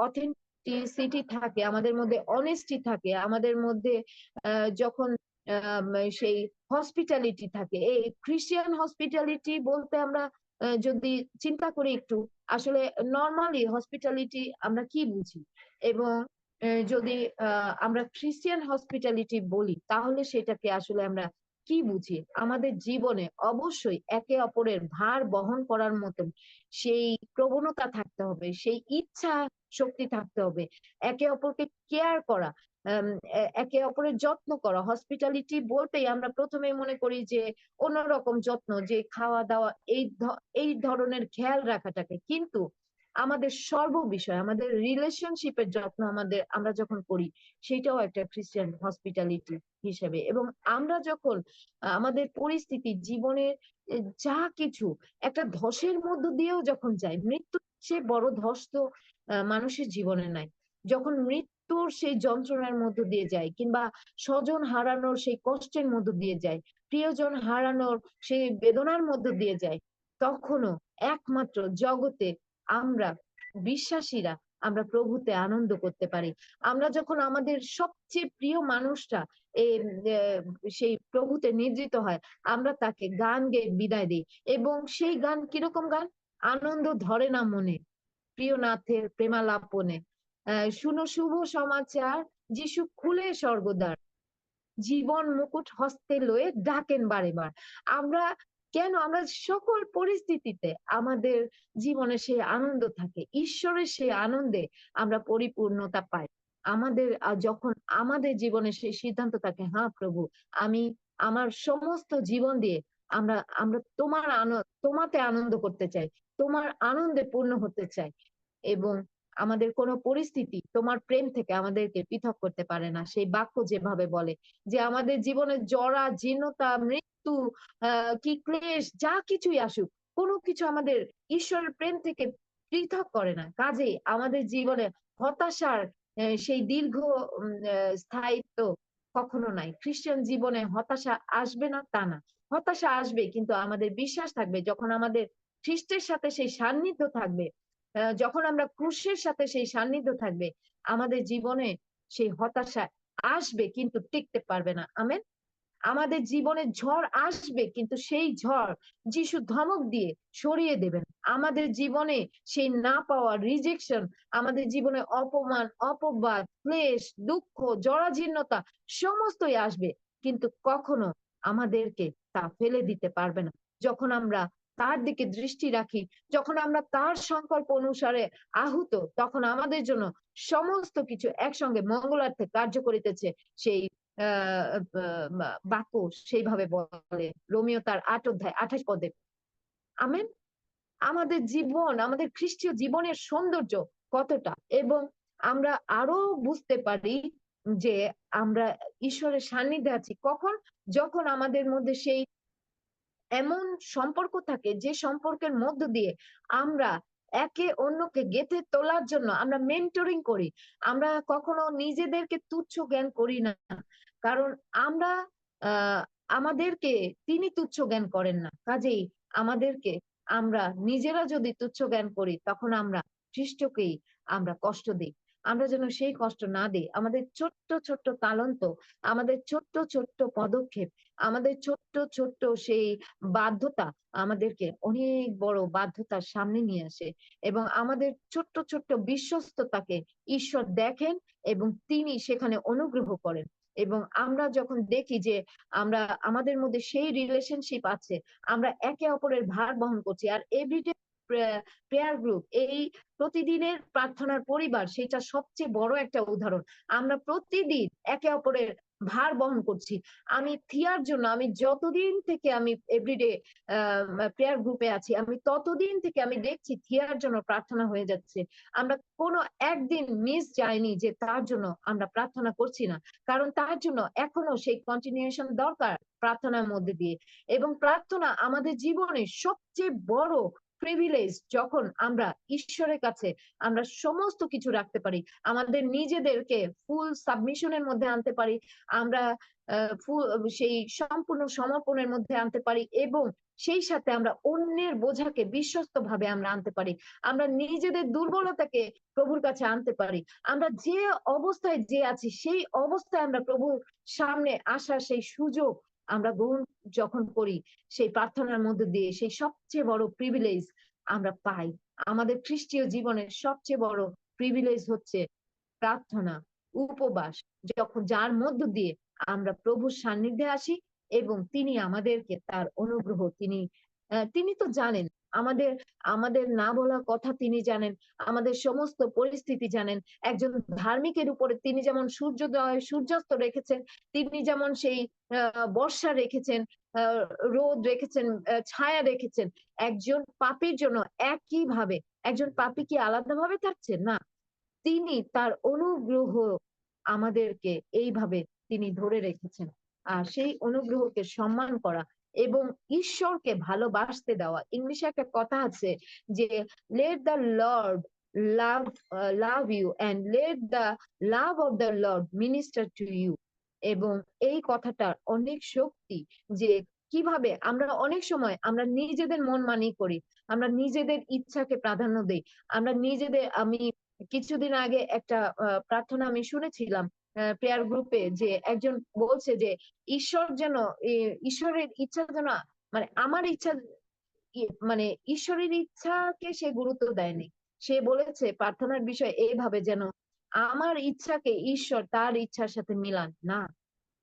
A: অথেন্টিসিটি থাকে, আমাদের মধ্যে অনেস্টি থাকে, আমাদের মধ্যে যখন সেই হসপিটালিটি থাকে। এই খ্রিস্টিয়ান হসপিটালিটি বলতে আমরা যদি চিন্তা করি একটু, আসলে নর্মালি হসপিটালিটি আমরা কি বুঝি, এবং যদি আমরা খ্রিস্টিয়ান হসপিটালিটি বলি তাহলে সেটাকে আসলে আমরা কি বুঝি। আমাদের জীবনে অবশ্যই একে অপরের ভার বহন করার মতন সেই প্রবণতা থাকতে হবে, সেই ইচ্ছা শক্তি থাকতে হবে, একে অপরকে কেয়ার করা, একে অপরের যত্ন করা। হসপিটালিটি বলতেই আমরা প্রথমে মনে করি যে অন্যরকম যত্ন, যে খাওয়া দাওয়া, এই ধরনের খেয়াল রাখাটাকে, কিন্তু আমাদের সর্ববিষয়, আমাদের রিলেশনশিপের যত্ন আমরা যখন করি, সেটাও একটা খ্রিস্টান হসপিটালিটি হিসেবে। এবং আমরা যখন আমাদের পরিস্থিতি জীবনের যা কিছু একটা ধসের মধ্য দিয়েও যখন যাই, মৃত্যুর চেয়ে বড় ধস তো মানুষের জীবনে নাই। যখন মৃত্যুর সেই যন্ত্রণার মধ্য দিয়ে যায়, কিংবা স্বজন হারানোর সেই কষ্টের মধ্য দিয়ে যায়, প্রিয়জন হারানোর সেই বেদনার মধ্য দিয়ে যায়, তখনও একমাত্র জগতে আমরা বিশ্বাসীরা আমরা প্রভুতে আনন্দ করতে পারি। আমরা যখন আমাদের সবচেয়ে প্রিয় মানুষটা সেই প্রভুতে নিদ্রিত হয়, আমরা তাকে গান গেয়ে বিদায় দিই। এবং সেই গান কিরকম গান? আনন্দ ধরে না মনে প্রিয়নাথের প্রেমালাপনে, শুনো শুভ সমাচার, যিশু খুলে স্বর্গদ্বার, জীবন মুকুট হস্তে লয়ে ডাকেন বারে বার। আমরা আমরা সকল পরিস্থিতিতে আমাদের জীবনে সেই আনন্দ থাকে, ঈশ্বরের সেই আনন্দে আমরা পরিপূর্ণতা পাই। আমাদের যখন আমাদের জীবনে সেই সিদ্ধান্ত থাকে, হ্যাঁ প্রভু, আমি আমার সমস্ত জীবন দিয়ে আমরা আমরা তোমাতে আনন্দ করতে চাই, তোমার আনন্দে পূর্ণ হতে চাই, এবং আমাদের কোনো পরিস্থিতি তোমার প্রেম থেকে আমাদেরকে পৃথক করতে পারে না। সেই বাক্য যেভাবে বলে যে আমাদের জীবনে জরা জীর্ণতা, মৃত্যু, কি ক্লেশ, যা কিছুই আসুক, কোনো কিছু আমাদের ঈশ্বরের প্রেম থেকে পৃথক করে না। কাজেই আমাদের জীবনে হতাশার সেই দীর্ঘ স্থায়িত্ব কখনো নাই। খ্রিস্টান জীবনে হতাশা আসবে না তা না, হতাশা আসবে, কিন্তু আমাদের বিশ্বাস থাকবে, যখন আমাদের খ্রিস্টের সাথে সেই সান্নিধ্য থাকবে, যখন আমরা ক্রুশের সাথে সেই সান্নিধ্য থাকবে, আমাদের জীবনে সেই হতাশা আসবে কিন্তু টিকতে পারবে না। আমেন। আমাদের জীবনে ঝড় আসবে, কিন্তু সেই ঝড় যিশু ধমক দিয়ে সরিয়ে দেবেন। আমাদের জীবনে সেই না পাওয়া, রিজেকশন, আমাদের জীবনে অপমান, অপবাদ, ক্লেশ, দুঃখ, জরাজীর্ণতা সমস্তই আসবে, কিন্তু কখনো আমাদেরকে তা ফেলে দিতে পারবে না। যখন আমরা তার দিকে দৃষ্টি রাখি, যখন আমরা তার সংকল্প অনুসারে আহুত, তখন আমাদের জন্য সমস্ত কিছু একসঙ্গে মঙ্গলার্থে কার্য করিতেছে। সেই বাক্য সেইভাবে বলে রোমিও তার 8 অধ্যায় 28 পদে। আমেন। আমাদের জীবন, আমাদের খ্রিস্টীয় জীবনের সৌন্দর্য কতটা, এবং আমরা আরো বুঝতে পারি যে আমরা ঈশ্বরের সান্নিধ্যে আছি কখন? যখন আমাদের মধ্যে সেই এমন সম্পর্ক থাকে, যে সম্পর্কের মধ্য দিয়ে আমরা একে অন্যকে গেঁথে তোলার জন্য আমরা মেন্টরিং করি। আমরা কখনো নিজেদেরকে তুচ্ছ জ্ঞান করি না, কারণ আমরা আমাদেরকে তিনি তুচ্ছ জ্ঞান করেন না। কাজেই আমাদেরকে আমরা নিজেরা যদি তুচ্ছ জ্ঞান করি, তখন আমরা খ্রিস্টকেই আমরা কষ্ট দিই। আমরা যেন সেই কষ্ট না দিই। আমাদের ছোট্ট ছোট্ট তালন্ত, আমাদের ছোট্ট ছোট্ট পদক্ষেপ, আমাদের ছোট্ট ছোট্ট সেই বাধ্যতা আমাদেরকে অনেক বড় বাধ্যতার সামনে নিয়ে আসে, এবং আমাদের ছোট্ট ছোট্ট বিশ্বস্ততাকে ঈশ্বর দেখেন এবং তিনি সেখানে অনুগ্রহ করেন। এবং আমরা যখন দেখি যে আমরা আমাদের মধ্যে সেই রিলেশনশিপ আছে, আমরা একে অপরের ভার বহন করছি, আর এভরিডে প্রেয়ার গ্রুপ, এই প্রতিদিনের প্রার্থনার পরিবার, সেটা সবচেয়ে বড় একটা উদাহরণ। আমরা প্রতিদিন একে অপরের ভার বহন করছি। আমি থিয়ার জন্য, আমি যতদিন থেকে আমি এভরিডে প্রেয়ার গ্রুপে আছি, আমি ততদিন থেকে আমি দেখছি থিয়ার জন্য প্রার্থনা হয়ে যাচ্ছে। আমরা কোনো একদিন মিস যায়নি যে তার জন্য আমরা প্রার্থনা করছি না, কারণ তার জন্য এখনো সেই কন্টিনিউশন দরকার প্রার্থনার মধ্যে দিয়ে। এবং প্রার্থনা আমাদের জীবনে সবচেয়ে বড় প্রিভিলেজ, যখন আমরা ঈশ্বরের কাছে আমরা সমস্ত কিছু রাখতে পারি, আমাদের নিজেদেরকে ফুল সাবমিশনের মধ্যে আনতে পারি, আমরা সেই সম্পূর্ণ সমর্পণের মধ্যে আনতে পারি, এবং সেই সাথে আমরা অন্যের বোঝাকে বিশ্বস্ত ভাবে আমরা আনতে পারি, আমরা নিজেদের দুর্বলতাকে প্রভুর কাছে আনতে পারি। আমরা যে অবস্থায় যে আছি সেই অবস্থায় আমরা প্রভুর সামনে আসার সেই সুযোগ আমরা গ্রহণ যখন করি, সেই প্রার্থনার মধ্যে দিয়ে সেই সবচেয়ে বড় প্রিভিলেজ আমরা পাই। আমাদের খ্রিস্টীয় জীবনের সবচেয়ে বড় প্রিভিলেজ হচ্ছে প্রার্থনা, উপবাস, যখন যার মধ্য দিয়ে আমরা প্রভুর সান্নিধ্যে আসি এবং তিনি আমাদেরকে তার অনুগ্রহ তিনি তো জানেন আমাদের আমাদের না বলা কথা, তিনি জানেন আমাদের সমস্ত পরিস্থিতি জানেন। একজন ধার্মিকের উপরে তিনি যেমন সূর্যোদয় সূর্যাস্ত রেখেছেন, তিনি যেমন সেই বর্ষা রেখেছেন, আহ রোদ রেখেছেন, ছায়া রেখেছেন, একজন পাপীর জন্য একই ভাবে। একজন পাপী কি আলাদাভাবে থাকছেন? না, তিনি তার অনুগ্রহ আমাদেরকে এইভাবে তিনি ধরে রেখেছেন। আর সেই অনুগ্রহকে সম্মান করা এবং ঈশ্বরকে ভালোবাসতে দেওয়া। ইংলিশে একটা কথা আছে যে let the Lord love love you and let the love of the Lord minister to you. এবং এই কথাটার অনেক শক্তি, যে কিভাবে আমরা অনেক সময় আমরা নিজেদের মন মানি করি, আমরা নিজেদের ইচ্ছাকে প্রাধান্য দেই, আমরা নিজেদের আমি কিছুদিন আগে একটা প্রার্থনা আমি শুনেছিলাম প্রেয়ার গ্রুপে, যে একজন বলছে যে ঈশ্বর যেন ঈশ্বরের ইচ্ছা যেন মানে আমার ইচ্ছা মানে ঈশ্বরের ইচ্ছাকে সে গুরুত্ব দেয়নি। সে বলেছে প্রার্থনার বিষয় এইভাবে যেন আমার ইচ্ছাকে ঈশ্বর তার ইচ্ছার সাথে মিলান না।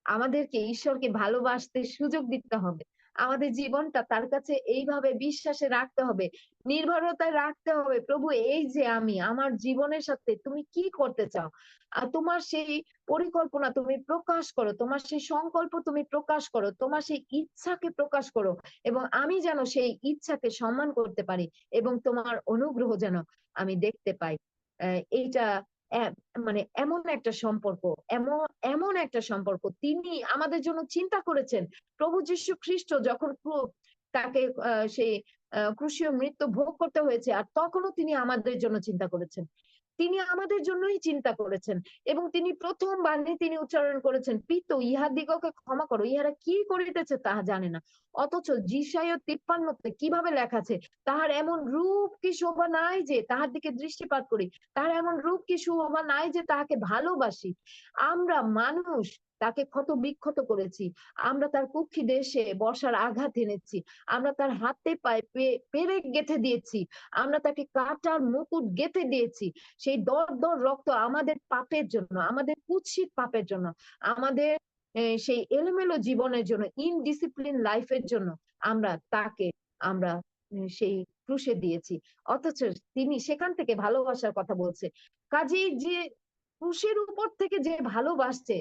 A: আমাদেরকে ঈশ্বরকে ভালোবাসতে সুযোগ দিতে হবে, আমাদের জীবনটা তার কাছে এইভাবে বিশ্বাসে রাখতে হবে, নির্ভরতায় রাখতে হবে। প্রভু, এই যে আমি আমার জীবনের সাথে তুমি কি করতে চাও, আর তোমার সেই পরিকল্পনা তুমি প্রকাশ করো, তোমার সেই সংকল্প তুমি প্রকাশ করো, তোমার সেই ইচ্ছাকে প্রকাশ করো, এবং আমি যেন সেই ইচ্ছাকে সম্মান করতে পারি এবং তোমার অনুগ্রহ যেন আমি দেখতে পাই। এইটা মানে এমন একটা সম্পর্ক, এমন এমন একটা সম্পর্ক তিনি আমাদের জন্য চিন্তা করেছেন। প্রভু যীশু খ্রিস্ট যখন তাকে সেই ক্রুশীয় মৃত্যু ভোগ করতে হয়েছে, আর তখনও তিনি আমাদের জন্য চিন্তা করেছেন, তিনি আমাদের জন্যই চিন্তা করেছেন। এবং তিনি প্রথম বাণী তিনি উচ্চারণ করেছেন, পিত ইহাদিগকে ক্ষমা করো, ইহারা কি করিতেছে তাহা জানে না। অথচ যিশায়া 53 কিভাবে লেখা আছে, তাহার এমন রূপ কি শোভা নাই যে তাহার দিকে দৃষ্টিপাত করি, তাহার এমন রূপ কি শোভা নাই যে তাহাকে ভালোবাসি। আমরা মানুষ তাকে ক্ষত বিক্ষত করেছি, আমরা তার কুক্ষি দেশে বর্ষার আঘাত এনেছি, আমরা তার হাতে পায়ে পেরেক গেঁথে দিয়েছি, আমরা তাকে কাঁটার মুকুট গেঁথে দিয়েছি। সেই দর দর রক্ত আমাদের পাপের জন্য, আমাদের কুৎসিত পাপের জন্য, আমাদের সেই এলোমেলো জীবনের জন্য, ইনডিসিপ্লিন লাইফের জন্য আমরা সেই ক্রুশে দিয়েছি। অথচ তিনি সেখান থেকে ভালোবাসার কথা বলছে। কাজেই যে ক্রুশের উপর থেকে যে ভালোবাসছে,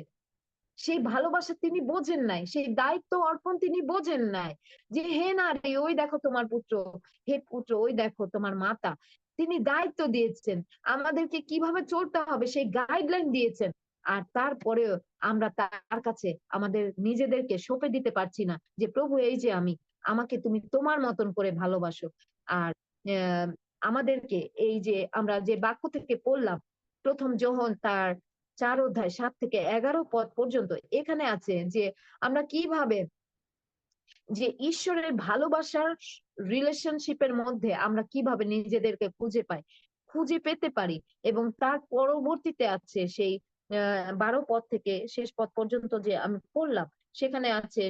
A: সেই ভালোবাসা তিনি বোঝেন নাই, সেই দায়িত্ব অর্পণ তিনি বোঝেন নাই, যে হে নারী ওই দেখো তোমার পুত্র, হে পুত্র ওই দেখো তোমার মাতা। তিনি দায়িত্ব দিয়েছেন আমাদেরকে কিভাবে চলতে হবে, সেই গাইডলাইন দিয়েছেন। আর তারপরেও আমরা তার কাছে আমাদের নিজেদেরকে সঁপে দিতে পারছি না, যে প্রভু এই যে আমি, আমাকে তুমি তোমার মতন করে ভালোবাসো। আর আমাদেরকে এই যে আমরা যে বাক্য থেকে পড়লাম, প্রথম যোহন তার 4 অধ্যায় 7 থেকে 11 পদ পর্যন্ত, এখানে আছে যে আমরা কিভাবে যে ঈশ্বরের ভালোবাসার রিলেশনশিপের মধ্যে আমরা কিভাবে নিজেদেরকে খুঁজে পেতে পারি। এবং তার পরবর্তীতে আছে সেই 12 পদ থেকে শেষ পদ পর্যন্ত যে আমি পড়লাম, সেখানে আছে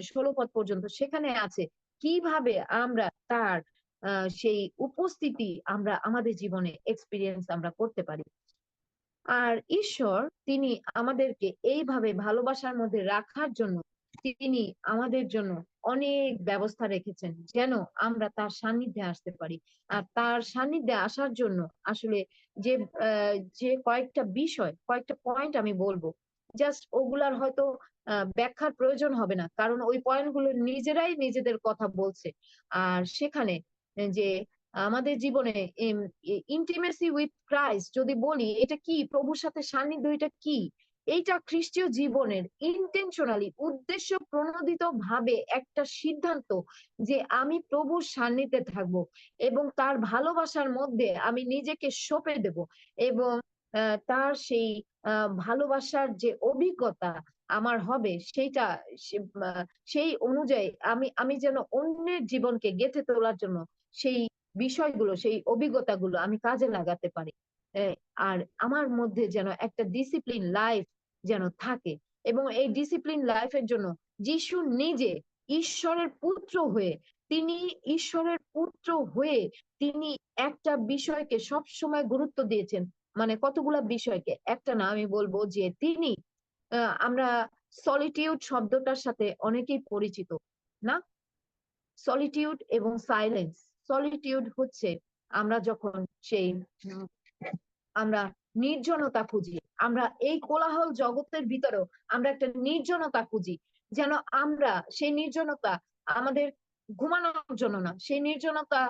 A: 16 পদ পর্যন্ত, সেখানে আছে কিভাবে আমরা তার সেই উপস্থিতি আমরা আমাদের জীবনে এক্সপিরিয়েন্স আমরা করতে পারি। আর ঈশ্বর তিনি আমাদেরকে এইভাবে ভালোবাসার মধ্যে রাখার জন্য তিনি আমাদের জন্য অনেক ব্যবস্থা রেখেছেন, যেন আমরা তার সান্নিধ্যে আসতে পারি। আর তার সান্নিধ্যে আসার জন্য আসলে যে যে কয়েকটা পয়েন্ট আমি বলবো, জাস্ট ওগুলার হয়তো ব্যাখ্যার প্রয়োজন হবে না, কারণ ওই পয়েন্টগুলো নিজেরাই নিজেদের কথা বলছে। আর সেখানে যে আমাদের জীবনে ইন্টিমেসি উইথ ক্রাইস্ট যদি বলি, এটা কি প্রভুর সাথে সান্নিধ্য, এটা কি? এইটা খ্রিস্টীয় জীবনের ইন্টেনশনালি উদ্দেশ্য প্রণোদিত ভাবে একটা সিদ্ধান্ত, যে আমি প্রভুর সান্নিধ্যে থাকবো এবং তার ভালোবাসার মধ্যে আমি নিজেকে সঁপে দেব, এবং তার সেই ভালোবাসার যে অভিজ্ঞতা আমার হবে, সেই অনুযায়ী আমি যেন অন্যের জীবনকে গেঁথে তোলার জন্য সেই বিষয়গুলো, সেই অভিজ্ঞতাগুলো আমি কাজে লাগাতে পারি। আর আমার মধ্যে যেন একটা ডিসিপ্লিন লাইফ যেন থাকে, এবং এই ডিসিপ্লিন লাইফের জন্য যিশু নিজে ঈশ্বরের পুত্র হয়ে, তিনি ঈশ্বরের পুত্র হয়ে তিনি একটা বিষয়কে সব সময় গুরুত্ব দিয়েছেন। মানে কতগুলা বিষয়কে, একটা না, আমি বলবো যে তিনি আমরা সলিটিউড শব্দটার সাথে অনেকেই পরিচিত না? সলিটিউড এবং সাইলেন্স। সলিটিউড হচ্ছে আমরা যখন সেই আমরা নির্জনতা খুঁজি, আমরা এই কোলাহল জগতের ভিতরেও আমরা একটা নির্জনতা খুঁজি, যেন আমরা সেই নির্জনতা আমাদের ঘুমানোর জন্য না, সেই নির্জনতা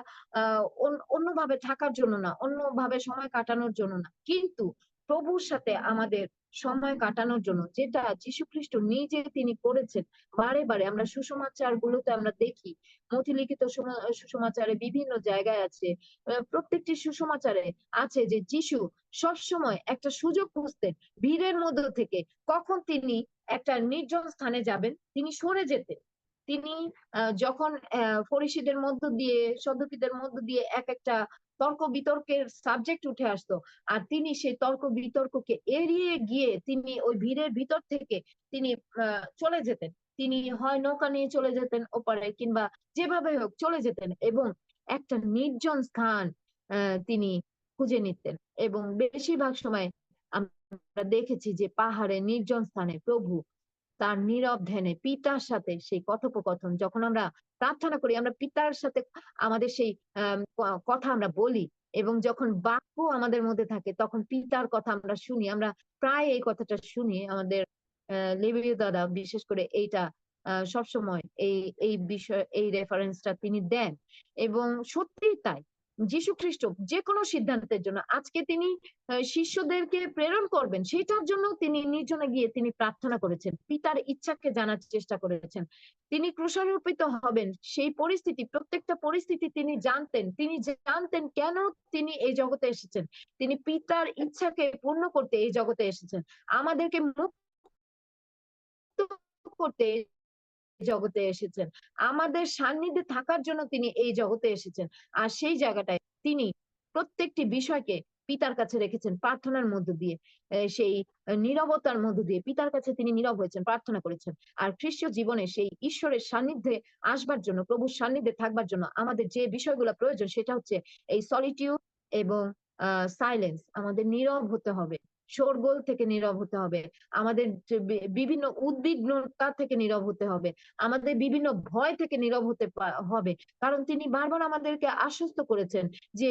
A: অন্যভাবে থাকার জন্য না, অন্যভাবে সময় কাটানোর জন্য না, কিন্তু প্রভুর সাথে আমাদের সময় কাটানোর জন্য, যেটা যীশুখ্রিস্ট নিজে তিনি করেছেন। বারে বারে আমরা সুসমাচার গুলোতে আমরা দেখি, মথিলিখিত সুসমাচারে বিভিন্ন জায়গায় আছে, প্রত্যেকটি সুসমাচারে আছে যে যিশু সবসময় একটা সুযোগ খুঁজতেন ভিড়ের মধ্য থেকে, কখন তিনি একটা নির্জন স্থানে যাবেন, তিনি সরে যেতেন। তিনি যখন ফরিসীদের মধ্য দিয়ে, সদ্দুকীদের মধ্য দিয়ে এক একটা তর্ক বিতর্কের সাবজেক্ট উঠে আসতো, আর তিনি সেই তর্ক বিতর্ককে এড়িয়ে গিয়ে তিনি ওই ভিড়ের ভিতর থেকে তিনি চলে যেতেন। তিনি হয় নৌকা নিয়ে চলে যেতেন ওপারে, কিংবা যেভাবে হোক চলে যেতেন এবং একটা নির্জন স্থান তিনি খুঁজে নিতেন। এবং বেশিরভাগ সময় আমরা দেখেছি যে পাহাড়ে নির্জন স্থানে প্রভু তার নীরব ধ্যানে পিতার সাথে সেই কথোপকথন, যখন আমরা প্রার্থনা করি আমরা পিতার সাথে আমাদের সেই কথা আমরা বলি, এবং যখন বাক্য আমাদের মধ্যে থাকে তখন পিতার কথা আমরা শুনি। আমরা প্রায় এই কথাটা শুনি, আমাদের লেবীয় দাদা বিশেষ করে এইটা সবসময় এই এই বিষয়, এই রেফারেন্সটা তিনি দেন। এবং সত্যিই তাই, যীশু খ্রিস্ট যে কোনো সিদ্ধান্তের জন্য, আজকে তিনি শিষ্যদেরকে প্রেরণ করবেন সেটার জন্য তিনি নির্জনে গিয়ে তিনি প্রার্থনা করেছেন, পিতার ইচ্ছাকে জানার চেষ্টা করেছেন। তিনি ক্রুশারোপিত হবেন সেই পরিস্থিতি, প্রত্যেকটা পরিস্থিতি তিনি জানতেন। তিনি জানতেন কেন তিনি এই জগতে এসেছেন। তিনি পিতার ইচ্ছাকে পূর্ণ করতে এই জগতে এসেছেন, আমাদেরকে মুক্ত করতে জগতে এসেছেন, আমাদের সান্নিধ্যে থাকার জন্য তিনি এই জগতে এসেছেন। আর সেই জায়গাটায় তিনি প্রত্যেকটি বিষয়কে পিতার কাছে রেখেছেন প্রার্থনার মধ্য দিয়ে, সেই নীরবতার মধ্য দিয়ে পিতার কাছে তিনি নীরব হয়েছেন, প্রার্থনা করেছেন। আর খ্রিস্টীয় জীবনে সেই ঈশ্বরের সান্নিধ্যে আসবার জন্য, প্রভুর সান্নিধ্যে থাকবার জন্য আমাদের যে বিষয়গুলো প্রয়োজন সেটা হচ্ছে এই সলিটিউড এবং সাইলেন্স। আমাদের নীরব হতে হবে, শোরগোল থেকে নীরব হতে হবে, আমাদের বিভিন্ন উদ্বিগ্নতা থেকে নীরব হতে হবে, আমাদের বিভিন্ন ভয় থেকে নীরব হতে হবে। কারণ তিনি বারবার আমাদেরকে আশ্বস্ত করেছেন যে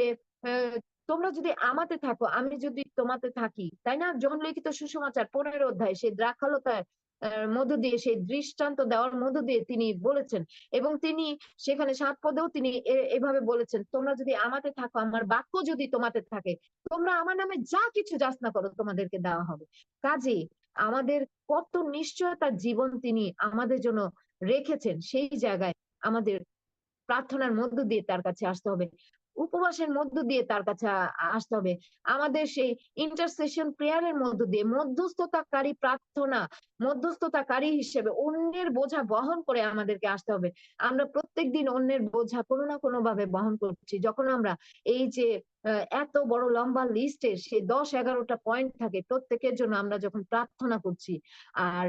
A: তোমরা যদি আমাতে থাকো, আমি যদি তোমাতে থাকি, তাই না? জন লিখিত সুসমাচার 15 অধ্যায় সেই দ্রাক্ষালতার মধ্য দিয়ে, সেই দৃষ্টান্ত দেওয়ার মধ্য দিয়ে তিনি বলেছেন। এবং তিনি সেখানে 7 পদেও তিনি এভাবে বলেছেন, তোমরা যদি আমাতে থাকো, আমার বাক্য যদি তোমাতে থাকে, তোমরা আমার নামে যা কিছু যাচনা করো তোমাদেরকে দেওয়া হবে। কাজে আমাদের কত নিশ্চয়তার জীবন তিনি আমাদের জন্য রেখেছেন, সেই জায়গায় আমাদের প্রার্থনার মধ্য দিয়ে তার কাছে আসতে হবে, উপবাসের মধ্য দিয়ে তার কাছে আসতে হবে, আমাদের সেই ইন্টারসেশন প্রেয়ারের মধ্য দিয়ে, মধ্যস্থতাকারী প্রার্থনা, মধ্যস্থতাকারী হিসেবে অন্যের বোঝা বহন করে আমাদেরকে আসতে হবে। আমরা প্রত্যেকদিন অন্যের বোঝা কোনো না কোনো ভাবে বহন করছি। যখন আমরা এই যে এত বড় লম্বা লিস্টে সেই 10-11টা পয়েন্ট থাকে, প্রত্যেকের জন্য আমরা যখন প্রার্থনা করছি, আর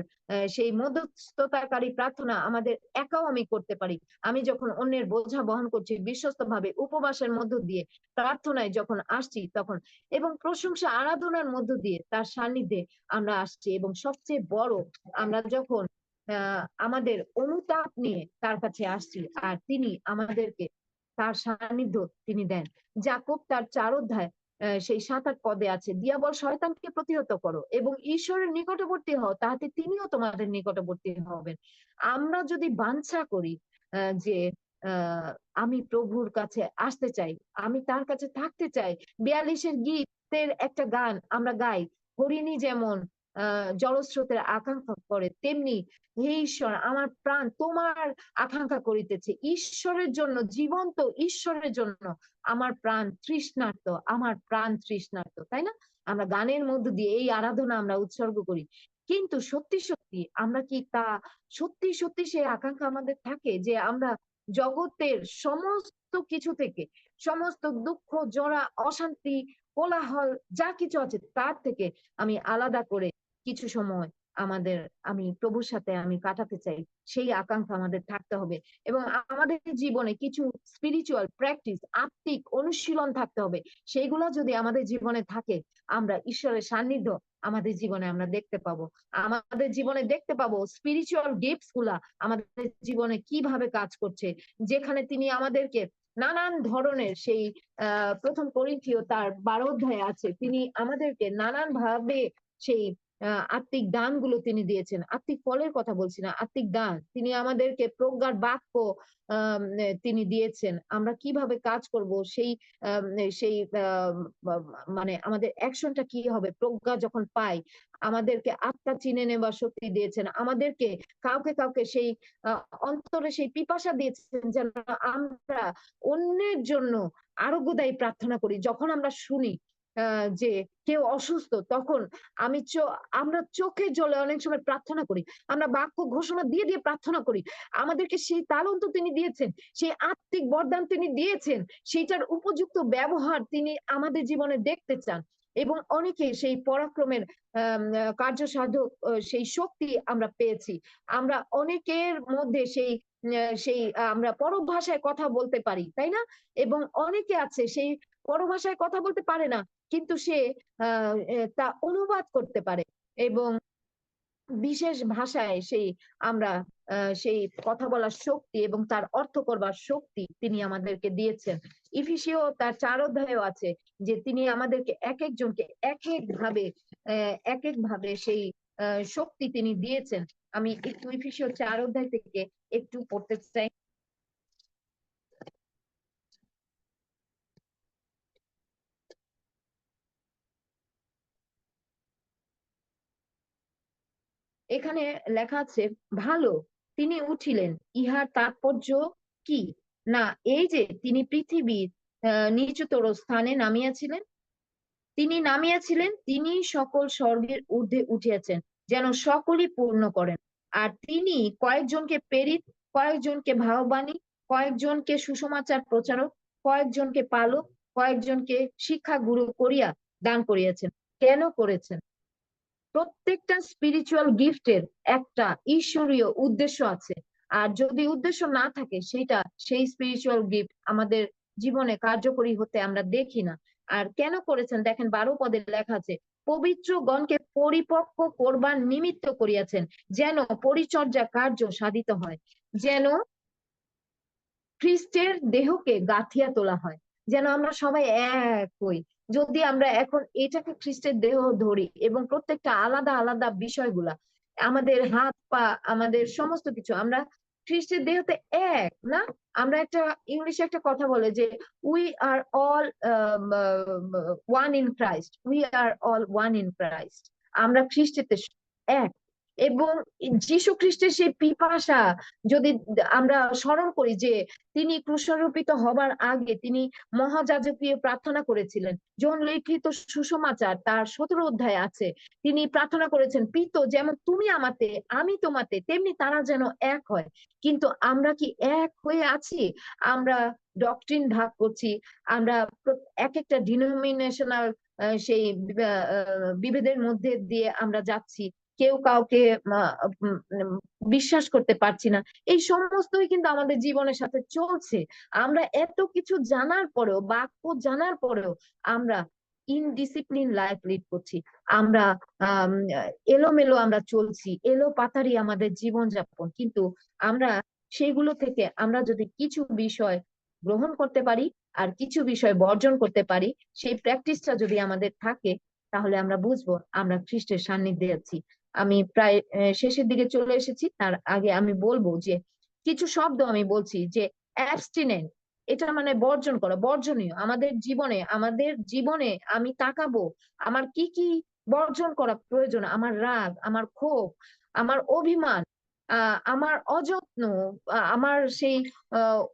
A: সেই মধ্যস্থতাকারী প্রার্থনা আমাদের একাও আমি করতে পারি। আমি যখন অন্যের বোঝা বহন করছি বিশ্বস্ত ভাবে, উপবাসের মধ্য দিয়ে, প্রার্থনায় যখন আসছি তখন, এবং প্রশংসা আরাধনার মধ্য দিয়ে তার সান্নিধ্যে আমরা আসছি, এবং সবচেয়ে বড় আমরা যখন আমাদের অনুতাপ নিয়ে তার কাছে আসছি, আর তিনি আমাদেরকে তার সান্নিধ্য তিনি দেন। যাকব তার 4 অধ্যায় সেই 7-8 পদে আছে, দিয়াবল শয়তানকে প্রতিহত করো এবং ঈশ্বরের নিকটবর্তী হও, তাহাতে তিনিও তোমাদের নিকটবর্তী হবেন। আমরা যদি বাঞ্ছা করি যে আমি প্রভুর কাছে আসতে চাই, আমি তার কাছে থাকতে চাই, 42-এর গীতের একটা গান আমরা গাই, হরিণী যেমন জলস্রোতের আকাঙ্ক্ষা করে, তেমনি হে ঈশ্বর আমার প্রাণ তোমার আকাঙ্ক্ষা করিতেছে। ঈশ্বরের জন্য, জীবন্ত ঈশ্বরের জন্য আমার প্রাণ তৃষ্ণার্ত, আমার প্রাণ তৃষ্ণার্ত, তাই না? আমরা গানের মধ্য দিয়ে এই আরাধনা আমরা উৎসর্গ করি। কিন্তু সত্যি সত্যি আমরা কি তা সত্যি সত্যি সেই আকাঙ্ক্ষা আমাদের থাকে যে আমরা জগতের সমস্ত কিছু থেকে, সমস্ত দুঃখ, জরা, অশান্তি, কোলাহল যা কিছু আছে তার থেকে আমি আলাদা করে কিছু সময় আমি প্রভুর সাথে আমি কাটাতে চাই, সেই আকাঙ্ক্ষা আমাদের থাকতে হবে। এবং আমাদের জীবনে কিছু স্পিরিচুয়াল প্র্যাকটিস, আত্মিক অনুশীলন থাকতে হবে। সেইগুলো যদি আমাদের জীবনে থাকে, আমরা ঈশ্বরের সান্নিধ্য আমাদের জীবনে আমরা দেখতে পাবো। আমাদের জীবনে দেখতে পাবো স্পিরিচুয়াল গিফটস গুলা আমাদের জীবনে কিভাবে কাজ করছে, যেখানে তিনি আমাদেরকে নানান ধরনের সেই প্রথম করিন্থীয় তার 12 অধ্যায়ে আছে, তিনি আমাদেরকে নানান ভাবে সেই আত্মিক দানগুলো তিনি দিয়েছেন। আত্মিক ফলের কথা বলছি না, আত্মিক দান। তিনি আমাদেরকে প্রজ্ঞার বাক্য তিনি দিয়েছেন, আমরা কিভাবে কাজ করব সেই সেই মানে আমাদের অ্যাকশনটা কি হবে প্রজ্ঞা যখন পাই। আমাদেরকে আত্মা চিনে নেবার শক্তি দিয়েছেন, আমাদেরকে কাউকে কাউকে সেই অন্তরে সেই পিপাসা দিয়েছেন যেন আমরা অন্যের জন্য আরোগ্যদায়ী প্রার্থনা করি। যখন আমরা শুনি যে কেউ অসুস্থ, তখন আমরা চোখের জলে অনেক সময় প্রার্থনা করি, আমরা বাক্য ঘোষণা দিয়ে দিয়ে প্রার্থনা করি। আমাদেরকে সেই তালন্ত তিনি দিয়েছেন, সেই আত্মিক বরদান তিনি দিয়েছেন, সেইটার উপযুক্ত ব্যবহার তিনি আমাদের জীবনে দেখতে চান। এবং অনেকে সেই পরাক্রমের কার্যসাধক সেই শক্তি আমরা পেয়েছি। আমরা অনেকের মধ্যে সেই আমরা পরভাষায় কথা বলতে পারি, তাই না? এবং অনেকে আছে সেই পরভাষায় কথা বলতে পারে না, কিন্তু সে তা অনুবাদ করতে পারে এবং বিশেষ ভাষায় আমরা সেই কথা বলার শক্তি এবং তার অর্থ করবার শক্তি তিনি আমাদেরকে দিয়েছেন। ইফিসীয় তার 4 অধ্যায়েও আছে যে তিনি আমাদেরকে এক একজনকে এক এক ভাবে সেই শক্তি তিনি দিয়েছেন। আমি একটু ইফিসীয় 4 অধ্যায় থেকে একটু পড়তে চাই। এখানে লেখা আছে, ভালো তিনি উঠিলেন, ইহার তাৎপর্য কি? না এই যে তিনি পৃথিবীর নিচুতর স্থানে নামিয়াছিলেন, তিনি সকল স্বর্গের ঊর্ধ্বে উঠিয়াছেন, যেন সকলই পূর্ণ করেন। আর তিনি কয়েকজনকে প্রেরিত, কয়েকজনকে ভাববাণী, কয়েকজনকে সুসমাচার প্রচারক, কয়েকজনকে পালক, কয়েকজনকে শিক্ষা গুরু করিয়া দান করিয়াছেন। কেন করেছেন? প্রত্যেকটা স্পিরিচুয়াল গিফটের একটা ঈশ্বরীয় উদ্দেশ্য আছে। আর যদি উদ্দেশ্য না থাকে, সেই স্পিরিচুয়াল গিফট আমাদের জীবনে কার্যকরী হতে আমরা দেখি না। আর কেন করেছেন দেখেন 12 পদে লেখা আছে, পবিত্র গণকে পরিপক্ক করবার নিমিত্ত করিয়াছেন, যেন পরিচর্যা কার্য সাধিত হয়, যেন খ্রিস্টের দেহকে গাঁথিয়া তোলা হয়, যেন আমরা সবাই এক হই। যদি আমরা এখন এটাকে খ্রিস্টের দেহ ধরি এবং প্রত্যেকটা আলাদা আলাদা বিষয়গুলা, আমাদের হাত পা, আমাদের সমস্ত কিছু, আমরা খ্রিস্টের দেহতে এক না। আমরা ইংলিশে একটা কথা বলে যে we are all one in Christ, আমরা খ্রিস্টেতে এক। এবং যীশু খ্রিস্টের সেই পিপাসা যদি আমরা স্মরণ করি যে তিনি ক্রুশারোপিত হবার আগে তিনি মহাযাজকীয় প্রার্থনা করেছিলেন, যোহন লিখিত সুসমাচার তার 17 অধ্যায়ে আছে, তিনি প্রার্থনা করেছেন, পিত যেমন তুমি আমাতে আমি তোমাতে, তেমনি তারা যেন এক হয়। কিন্তু আমরা কি এক হয়ে আছি? আমরা ডক্ট্রিন ভাগ করছি, আমরা এক একটা ডিনোমিনেশনাল সেই বিভেদের মধ্যে দিয়ে আমরা যাচ্ছি, কেউ কাউকে বিশ্বাস করতে পারছি না। এই সমস্তই কিন্তু আমাদের জীবনের সাথে চলছে। আমরা এত কিছু জানার পরেও, বাক্য জানার পরেও আমরা ইনডিসিপ্লিন লাইফ লিড করছি, আমরা এলোমেলো আমরা চলছি, এলো পাতারি আমাদের জীবনযাপন। কিন্তু আমরা সেগুলো থেকে আমরা যদি কিছু বিষয় গ্রহণ করতে পারি আর কিছু বিষয় বর্জন করতে পারি, সেই প্র্যাকটিসটা যদি আমাদের থাকে, তাহলে আমরা বুঝবো আমরা খ্রিস্টের সান্নিধ্যে আছি। আমি প্রায় শেষের দিকে চলে এসেছি, তার আগে আমি বলবো যে কিছু শব্দ আমি বলছি যে অ্যাবস্টিনেন্ট, এটা মানে বর্জন করা, বর্জনীয়। আমাদের জীবনে আমি তাকাবো আমার কি কি বর্জন করা প্রয়োজন। আমার রাগ, আমার ক্ষোভ, আমার অভিমান, আমার অযত্ন, আমার সেই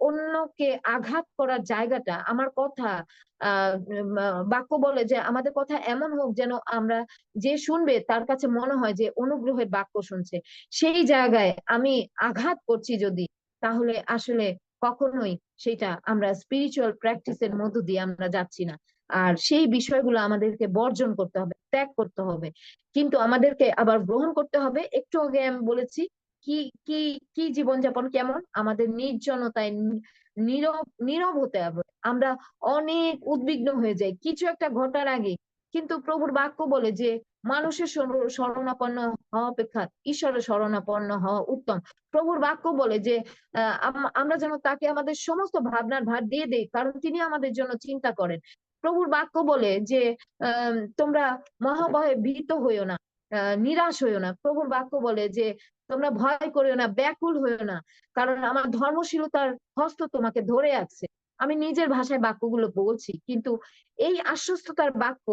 A: অন্যকে আঘাত করার জায়গাটা, আমার কথা বাক্য বলে যে আমাদের কথা এমন হোক যেন আমরা যে শুনবে তার কাছে মনে হয় যে অনুগ্রহের বাক্য শুনছে। সেই জায়গায় আমি আঘাত করছি যদি, তাহলে আসলে কখনোই সেটা আমরা স্পিরিচুয়াল প্র্যাকটিসের মধ্য দিয়ে আমরা যাচ্ছি না। আর সেই বিষয়গুলো আমাদেরকে বর্জন করতে হবে, ত্যাগ করতে হবে, কিন্তু আমাদেরকে আবার গ্রহণ করতে হবে। একটু আগে আমি বলেছি কি কি কি জীবনযাপন কেমন, আমাদের নির্জনতায় নীরব নীরব হতে হবে। আমরা অনেক উদ্বিগ্ন হয়ে যাই কিছু একটা ঘটার আগে, কিন্তু প্রভুর বাক্য বলে যে মানুষের শরণাপন্ন হওয়া অপেক্ষা ঈশ্বরের শরণাপন্ন হওয়া উত্তম। প্রভুর বাক্য বলে যে আমরা যেন তাকে আমাদের সমস্ত ভাবনার ভার দিয়ে দেই, কারণ তিনি আমাদের জন্য চিন্তা করেন। প্রভুর বাক্য বলে যে তোমরা মহাভয়ে ভীত হইও না, নিরাশ হইও না। প্রভুর বাক্য বলে যে তোমরা ভয় করিও না, ব্যাকুল হইও না, কারণ আমার ধর্মশীলতার হস্ত তোমাকে ধরে আছে। আমি নিজের ভাষায় বাক্যগুলো বলছি, কিন্তু এই আশ্বস্ততার বাক্য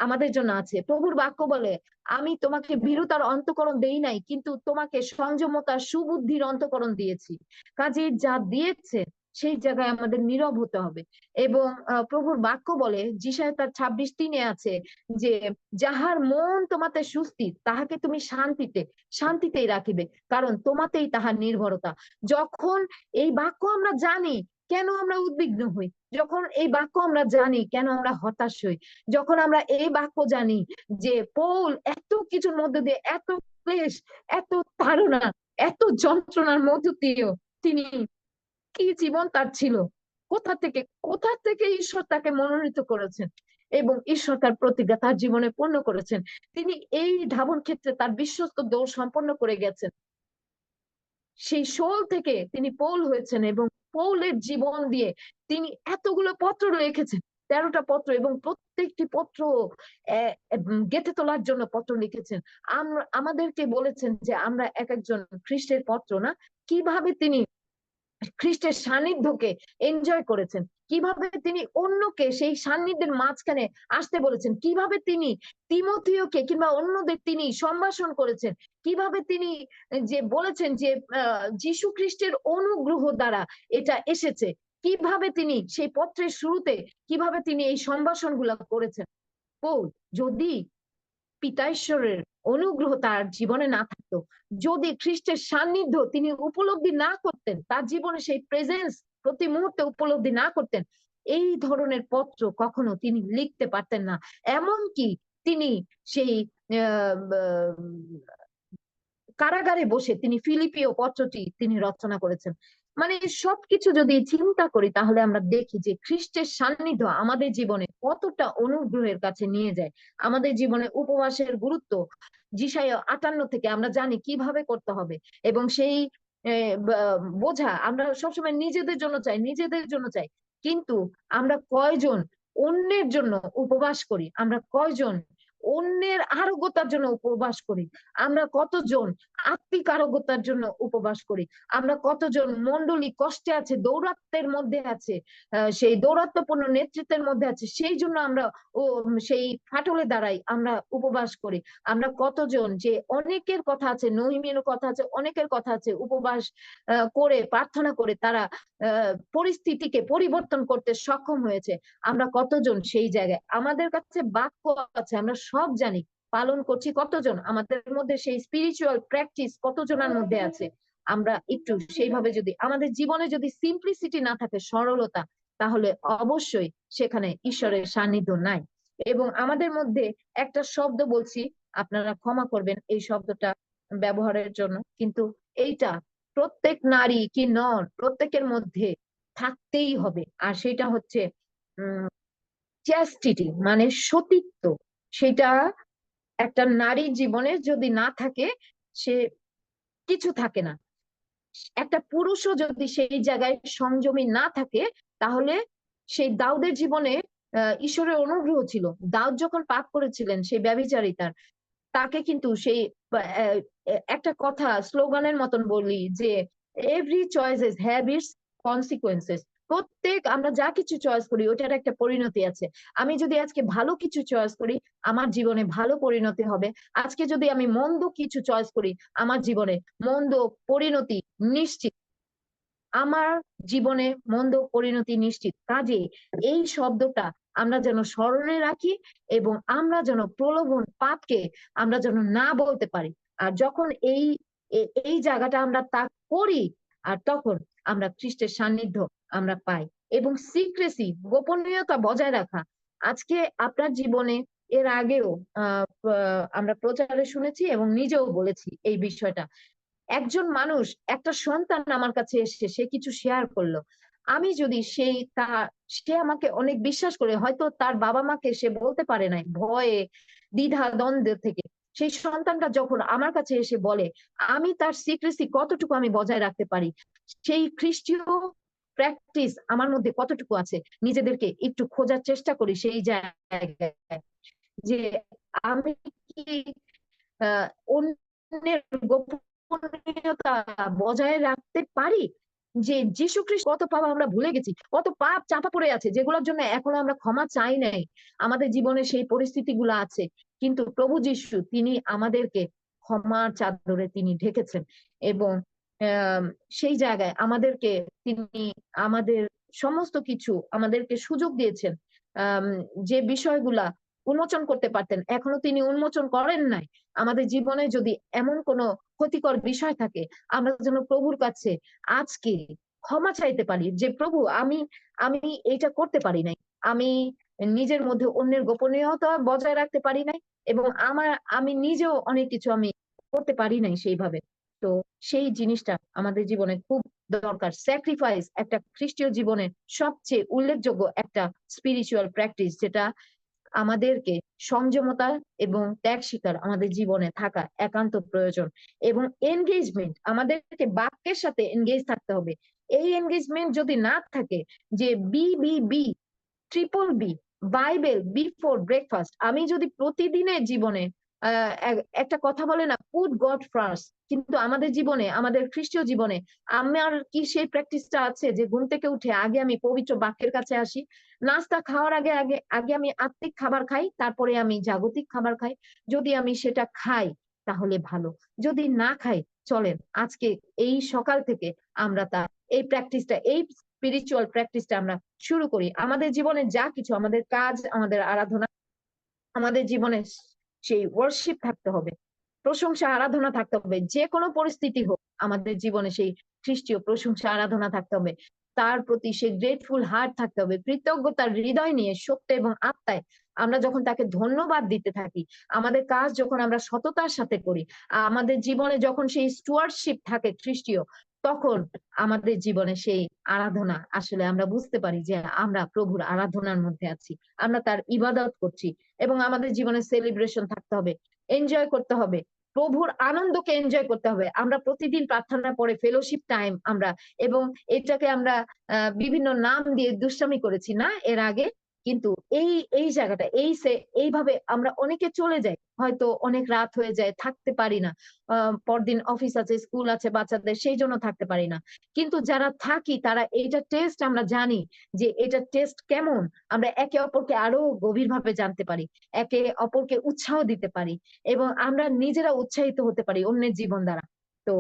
A: আমাদের জন্য আছে। প্রভুর বাক্য বলে আমি তোমাকে ভীরুতার অন্তঃকরণ দেই নাই, কিন্তু তোমাকে সংযমতার সুবুদ্ধির অন্তঃকরণ দিয়েছি। কাজে যা দিয়েছে সেই জায়গায় আমাদের নীরব হতে হবে। এবং প্রভুর বাক্য বলে যিশায়া তার 26:3 আছে যে যাহার মন তোমাতে সুস্থির তাহাকে তুমি শান্তিতেই রাখিবে, কারণ তোমাতেই তাহার নির্ভরতা। যখন এই বাক্য আমরা জানি, কেন আমরা উদ্বিগ্ন হই? যখন এই বাক্য আমরা জানি, কেন আমরা হতাশ হই? যখন আমরা এই বাক্য জানি যে পৌল এত কিছুর মধ্যে দিয়ে, এত ক্লেশ, এত তাড়না, এত যন্ত্রণার মধ্য দিয়েও তিনি, কি জীবন তার ছিল, কোথা থেকে ঈশ্বর তাকে মনোনীত করেছেন এবং ঈশ্বর তার প্রতিজ্ঞা তার জীবনে পূর্ণ করেছেন। তিনি এই ধাবন ক্ষেত্রে তার বিশ্বস্ত দৌড় সম্পন্ন করে গেছেন। সেই শোল থেকে তিনি পৌল হয়েছেন এবং পৌলের জীবন দিয়ে তিনি এতগুলো পত্র লিখেছেন, 13টা পত্র, এবং প্রত্যেকটি পত্র গেঁথে তোলার জন্য পত্র লিখেছেন। আমাদেরকে বলেছেন যে আমরা এক একজন খ্রিস্টের পত্র না, কিভাবে তিনি খ্রিস্টের সান্নিধ্যকে এনজয় করেছেন, কিভাবে তিনি অন্যকে সেই সান্নিধ্যের মাঝখানে আসতে বলেছেন, কিভাবে তিনি তিমথিওকে কিংবা অন্যদের তিনি সম্ভাষণ করেছেন, কিভাবে তিনি যে বলেছেন যে যীশু খ্রিস্টের অনুগ্রহ দ্বারা এটা এসেছে, কিভাবে তিনি সেই পত্রের শুরুতে কিভাবে তিনি এই সম্ভাষণ গুলা করেছেন। পৌল, যদি পিতা ঈশ্বরের অনুগ্রহ তার জীবনে না থাকতো, যদি খ্রিস্টের সান্নিধ্য তিনি উপলব্ধি না করতেন, তার জীবনে সেই প্রেজেন্স প্রতি মুহূর্তে উপলব্ধি না করতেন, এই ধরনের পত্র কখনো তিনি লিখতে পারতেন না। এমনকি তিনি সেই কারাগারে বসে তিনি ফিলিপিও পত্রটি তিনি রচনা করেছেন। মানে সবকিছু যদি চিন্তা করি তাহলে আমরা দেখি যে খ্রিস্টের সান্নিধ্য আমাদের জীবনে কতটা অনুগ্রহের কাছে নিয়ে যায়। আমাদের জীবনে উপবাসের গুরুত্ব যিশায়া 58 থেকে আমরা জানি কিভাবে করতে হবে, এবং সেই বোঝা আমরা সবসময় নিজেদের জন্য চাই, কিন্তু আমরা কয়জন অন্যের জন্য উপবাস করি? আমরা কয়জন অন্যের আরোগ্যতার জন্য উপবাস করি? আমরা কতজন আত্মিক আরোগ্যতার জন্য উপবাস করি? আমরা কতজন মণ্ডলী কষ্টে আছে, দৌরাত্মের মধ্যে আছে, সেই দৌরাত্মপূর্ণ নেতৃত্বের মধ্যে আছে, সেই জন্য আমরা সেই ফাটলে দাঁড়াই, আমরা উপবাস করি? আমরা কতজন যে অনেকের কথা আছে, নহিমের কথা আছে, অনেকের কথা আছে, উপবাস করে প্রার্থনা করে তারা পরিস্থিতিকে পরিবর্তন করতে সক্ষম হয়েছে? আমরা কতজন সেই জায়গায়? আমাদের কাছে বাক্য আছে, আমরা সব জানি, পালন করছি কতজন? আমাদের মধ্যে সেই স্পিরিচুয়াল প্র্যাকটিস কতজনের মধ্যে আছে? আমরা একটু সেইভাবে, যদি আমাদের জীবনে যদি সিম্পলিসিটি না থাকে, সরলতা, তাহলে অবশ্যই সেখানে ঈশ্বরের সান্নিধ্য নাই। এবং আমাদের মধ্যে একটা শব্দ বলছি, আপনারা ক্ষমা করবেন এই শব্দটা ব্যবহারের জন্য, কিন্তু এইটা প্রত্যেক নারী কি নর প্রত্যেকের মধ্যে থাকতেই হবে, আর সেটা হচ্ছে চ্যাস্টিটি, মানে সতীত্ব। সেটা একটা নারীর জীবনে যদি না থাকে, সে কিছু থাকে না। একটা পুরুষও যদি সেই জায়গায় সংযমী না থাকে, তাহলে সেই দাউদের জীবনে ঈশ্বরের অনুগ্রহ ছিল। দাউদ যখন পাপ করেছিলেন সেই ব্যভিচারিতার, তাকে কিন্তু সেই একটা কথা স্লোগানের মতন বলি যে every choices have it's consequences. প্রত্যেক আমরা যা কিছু চয়েস করি ওটার একটা পরিণতি আছে। আমি যদি আজকে ভালো কিছু চয়েস করি, আমার জীবনে ভালো পরিণতি হবে। আজকে যদি আমি মন্দ কিছু চয়েস করি, আমার জীবনে মন্দ পরিণতি নিশ্চিত। আমার জীবনে মন্দ পরিণতি নিশ্চিত। কাজে এই শব্দটা আমরা যেন স্মরণে রাখি, এবং আমরা যেন প্রলোভন, পাপকে আমরা যেন না বলতে পারি। আর যখন এই জায়গাটা আমরা তা করি, আর তখন আমরা খ্রিস্টের সান্নিধ্য আমরা পাই। এবং সিক্রেসি, গোপনীয়তা বজায় রাখা, আজকে আপনার জীবনে এর আগেও আমরা প্রচারে শুনেছি এবং নিজেও বলেছি এই বিষয়টা। একজন মানুষ, একটা সন্তান আমার কাছে এসে সে কিছু শেয়ার করলো, আমি যদি সে আমাকে অনেক বিশ্বাস করে, হয়তো তার বাবা মাকে সে বলতে পারে নাই ভয়ে, দ্বিধা দ্বন্দ্ব থেকে, সেই সন্তানটা যখন আমার কাছে এসে বলে, আমি তার সিক্রেসি কতটুকু আমি বজায় রাখতে পারি, সেই খ্রিস্টীয় প্র্যাকটিস আমার মধ্যে কতটুকু আছে, নিজেদেরকে একটু খোঁজার চেষ্টা করি সেই জায়গায় যে আমি কি অন্যের গোপনীয়তা বজায় রাখতে পারি। যে যীশু খ্রিস্ট কত পাপ আমরা ভুলে গেছি, কত পাপ চাপা পড়ে আছে যেগুলোর জন্য এখনো আমরা ক্ষমা চাই নাই, আমাদের জীবনে সেই পরিস্থিতিগুলো আছে, কিন্তু প্রভু যীশু তিনি আমাদেরকে ক্ষমার চাদরে তিনি ঢেকেছেন এবং সেই জায়গায় আমাদেরকে তিনি আমাদের সমস্ত কিছু আমাদেরকে সুযোগ দিয়েছেন, যে বিষয়গুলা উন্মোচন করতে পারতেন এখনো তিনি উন্মোচন করেন নাই। আমাদের জীবনে যদি এমন কোনো ক্ষতিকর বিষয় থাকে, আমরা যেন প্রভুর কাছে আজকে ক্ষমা চাইতে পারি যে প্রভু আমি আমি এটা করতে পারি নাই, আমি নিজের মধ্যে অন্যের গোপনীয়তা বজায় রাখতে পারি নাই এবং আমি নিজেও অনেক কিছু আমি করতে পারি নাই সেইভাবে। তো সেই জিনিসটা আমাদের জীবনে খুব দরকার। স্যাক্রিফাইস একটা খ্রিস্টীয় জীবনের সবচেয়ে উল্লেখযোগ্য একটা স্পিরিচুয়াল প্র্যাকটিস, যেটা আমাদেরকে সংযমতা এবং ত্যাগ স্বীকার আমাদের জীবনে থাকা একান্ত প্রয়োজন। এবং এনগেজমেন্ট, আমাদেরকে বাক্যের সাথে এনগেজ থাকতে হবে। এই এনগেজমেন্ট যদি না থাকে, যে BBB, triple B, Bible before breakfast, আমি যদি প্রতিদিনের জীবনে একটা কথা বলে না, পুট গড ফার্স্ট, কিন্তু আমাদের জীবনে, আমাদের খ্রিস্টীয় জীবনে আমার কি সেই প্র্যাকটিসটা আছে যে ঘুম থেকে উঠে আগে আমি পবিত্র বাক্যের কাছে আসি, নাস্তা খাওয়ার আগে আগে আগে আমি আত্মিক খাবার খাই, তারপরে আমি জাগতিক খাবার খাই। যদি আমি সেটা খাই তাহলে ভালো, যদি না খাই চলেন আজকে এই সকাল থেকে আমরা এই প্র্যাকটিসটা, এই স্পিরিচুয়াল প্র্যাকটিসটা আমরা শুরু করি। আমাদের জীবনে যা কিছু, আমাদের কাজ, আমাদের আরাধনা, আমাদের জীবনে সেই ওয়ার্শিপ থাকতে হবে, প্রশংসা আরাধনা থাকতে হবে, যে কোনো পরিস্থিতি হোক আমাদের জীবনে সেই খ্রিস্টীয় প্রশংসা আরাধনা থাকতে হবে, তার প্রতি সেই গ্রেটফুল হার্ট থাকতে হবে, কৃতজ্ঞতার হৃদয় নিয়ে সত্য এবং আত্মায় আমরা যখন তাকে ধন্যবাদ দিতে থাকি, আমাদের কাজ যখন আমরা সততার সাথে করি, আমাদের জীবনে যখন সেই স্টুয়ার্ডশিপ থাকে খ্রিস্টীয়, তখন আমাদের জীবনে সেই আরাধনা আসলে আমরা বুঝতে পারি যে আমরা প্রভুর আরাধনার মধ্যে আছি, আমরা তার ইবাদত করছি। এবং আমাদের জীবনে সেলিব্রেশন থাকতে হবে, এনজয় করতে হবে, প্রভুর আনন্দকে এনজয় করতে হবে। আমরা প্রতিদিন প্রার্থনা পরে ফেলোশিপ টাইম আমরা, এবং এটাকে আমরা বিভিন্ন নাম দিয়ে দুষ্টামি করেছি না এর আগে, কিন্তু এই জায়গাটা এইভাবে আমরা অনেকে চলে যাই, হয়তো অনেক রাত হয়ে যায়, থাকতে পারি না, পরদিন অফিস আছে, স্কুল আছে বাচ্চাদের, সেই জন্য থাকতে পারি না। কিন্তু যারা থাকি তারা এইটা টেস্ট আমরা জানি যে এটা টেস্ট কেমন, আমরা একে অপরকে আরো গভীরভাবে জানতে পারি, একে অপরকে উৎসাহ দিতে পারি এবং আমরা নিজেরা উৎসাহিত হতে পারি অন্যের জীবন দ্বারা। তো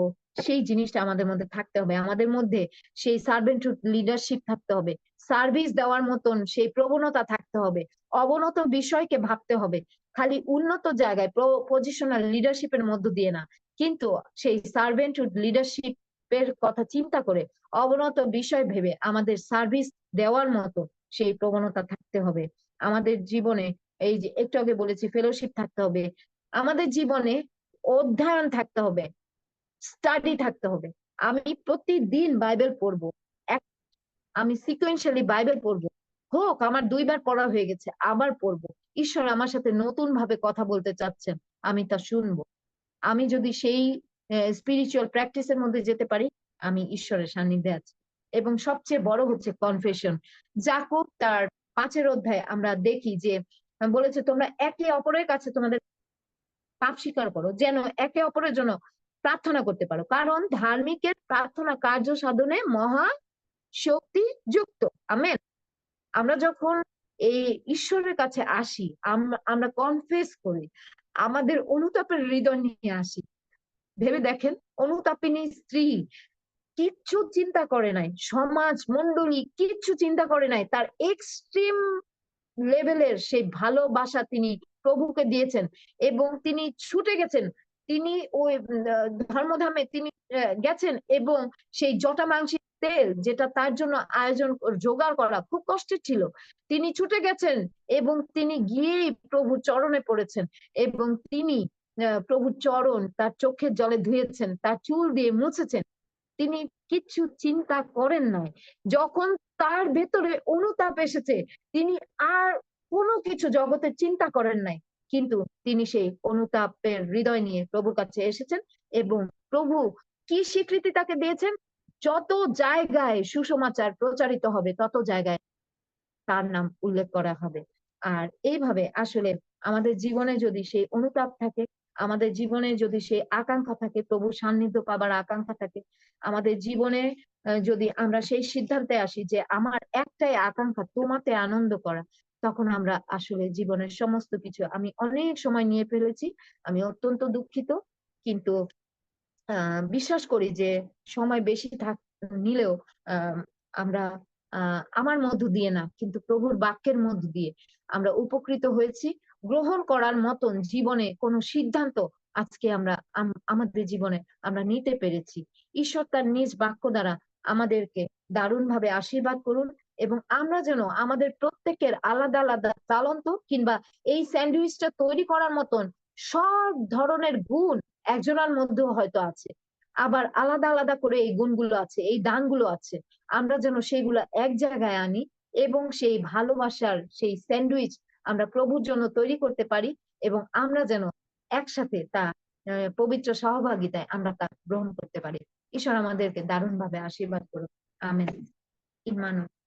A: সেই জিনিসটা আমাদের মধ্যে থাকতে হবে, আমাদের মধ্যে সেই সার্ভেন্টহুড লিডারশিপ থাকতে হবে, সার্ভিস দেওয়ার মতন সেই প্রবণতা থাকতে হবে, অবনত বিষয়কে ভাবতে হবে, খালি উন্নত জায়গায় পজিশনাল লিডারশিপের মধ্য দিয়ে না, কিন্তু সেই সার্ভেন্টহুড লিডারশিপ এর কথা চিন্তা করে অবনত বিষয় ভেবে আমাদের সার্ভিস দেওয়ার মতো সেই প্রবণতা থাকতে হবে। আমাদের জীবনে এই যে একটু আগে বলেছি ফেলোশিপ থাকতে হবে, আমাদের জীবনে অধ্যয়ন থাকতে হবে, স্টাডি থাকতে হবে। আমি প্রতিদিন বাইবেল পড়বো, আমি সিকোয়েন্সিয়ালি বাইবেল পড়বো, হোক আমার 2বার পড়া হয়ে গেছে, আবার পড়বো, ঈশ্বর আমার সাথে নতুন ভাবে কথা বলতে চাচ্ছেন, আমি তা শুনবো। আমি যদি সেই স্পিরিচুয়াল প্র্যাকটিসের মধ্যে যেতে পারি, আমি ঈশ্বরের সান্নিধ্যে আছি। এবং সবচেয়ে বড় হচ্ছে কনফেশন। যাকব তার 5 অধ্যায়ে আমরা দেখি যে বলেছে তোমরা একে অপরের কাছে তোমাদের পাপ স্বীকার করো, যেন একে অপরের জন্য প্রার্থনা করতে পারো, কারণ ধার্মিকের প্রার্থনা কার্য সাধনে মহা শক্তি যুক্ত। আমেন। আমরা যখন এই ঈশ্বরের কাছে আসি, আমরা কনফেস করি, আমাদের অনুতাপের হৃদয় নিয়ে আসি। ভেবে দেখেন, অনুতাপিনী স্ত্রী কিচ্ছু চিন্তা করে নাই, সমাজ মন্ডলী কিচ্ছু চিন্তা করে নাই, তার এক্সট্রিম লেভেলের সেই ভালোবাসা তিনি প্রভুকে দিয়েছেন এবং তিনি ছুটে গেছেন, তিনি ওই ধর্মধামে তিনি গেছেন এবং সেই জটা মাংসী তেল যেটা তার জন্য জোগাড় করা খুব কষ্টের ছিল, তিনি ছুটে গেছেন এবং তিনি গিয়েই প্রভুর চরণে পড়েছেন এবং তিনি প্রভুর চরণ তার চোখের জলে ধুয়েছেন, তার চুল দিয়ে মুছেছেন। তিনি কিচ্ছু চিন্তা করেন নাই। যখন তার ভেতরে অনুতাপ এসেছে, তিনি আর কোনো কিছু জগতের চিন্তা করেন নাই, কিন্তু তিনি সেই অনুতাপের হৃদয় নিয়ে প্রভুর কাছে এসেছেন এবং প্রভু কি স্বীকৃতি তাকে দিয়েছেন? যত জায়গায় সুসমাচার প্রচারিত হবে তত জায়গায় তার নাম উল্লেখ করা হবে। আর এইভাবে আসলে আমাদের জীবনে যদি সেই অনুতাপ থাকে, আমাদের জীবনে যদি সেই আকাঙ্ক্ষা থাকে, প্রভু সান্নিধ্য পাবার আকাঙ্ক্ষা থাকে, আমাদের জীবনে যদি আমরা সেই সিদ্ধান্তে আসি যে আমার একটাই আকাঙ্ক্ষা তোমাতে আনন্দ করা, তখন আমরা আসলে জীবনের সমস্ত কিছু, আমি অনেক সময় নিয়ে ফেলেছি, আমি অত্যন্ত দুঃখিত, কিন্তু বিশ্বাস করি যে সময় বেশি নিলেও আমরা আমার মধ্য দিয়ে না, কিন্তু প্রভুর বাক্যের মধ্য দিয়ে আমরা উপকৃত হয়েছি। গ্রহণ করার মতন জীবনে কোনো সিদ্ধান্ত আজকে আমরা আমাদের জীবনে আমরা নিতে পেরেছি। ঈশ্বর তার নিজ বাক্য দ্বারা আমাদেরকে দারুণভাবে আশীর্বাদ করুন এবং আমরা যেন আমাদের প্রত্যেকের আলাদা আলাদা তালন্ত কিংবা এই স্যান্ডউইচটা তৈরি করার মতন সব ধরনের গুণ একজনের মধ্যেও হয়তো আছে, আবার আলাদা আলাদা করে এই গুণগুলো আছে, এই দানগুলো আছে, আমরা যেন সেইগুলো এক জায়গায় আনি এবং সেই ভালোবাসার সেই স্যান্ডউইচ আমরা প্রভুর জন্য তৈরি করতে পারি এবং আমরা যেন একসাথে তা পবিত্র সহভাগিতায় আমরা তা গ্রহণ করতে পারি। ঈশ্বর আমাদেরকে দারুণভাবে আশীর্বাদ করুন। আমেন। ইমানুয়েল।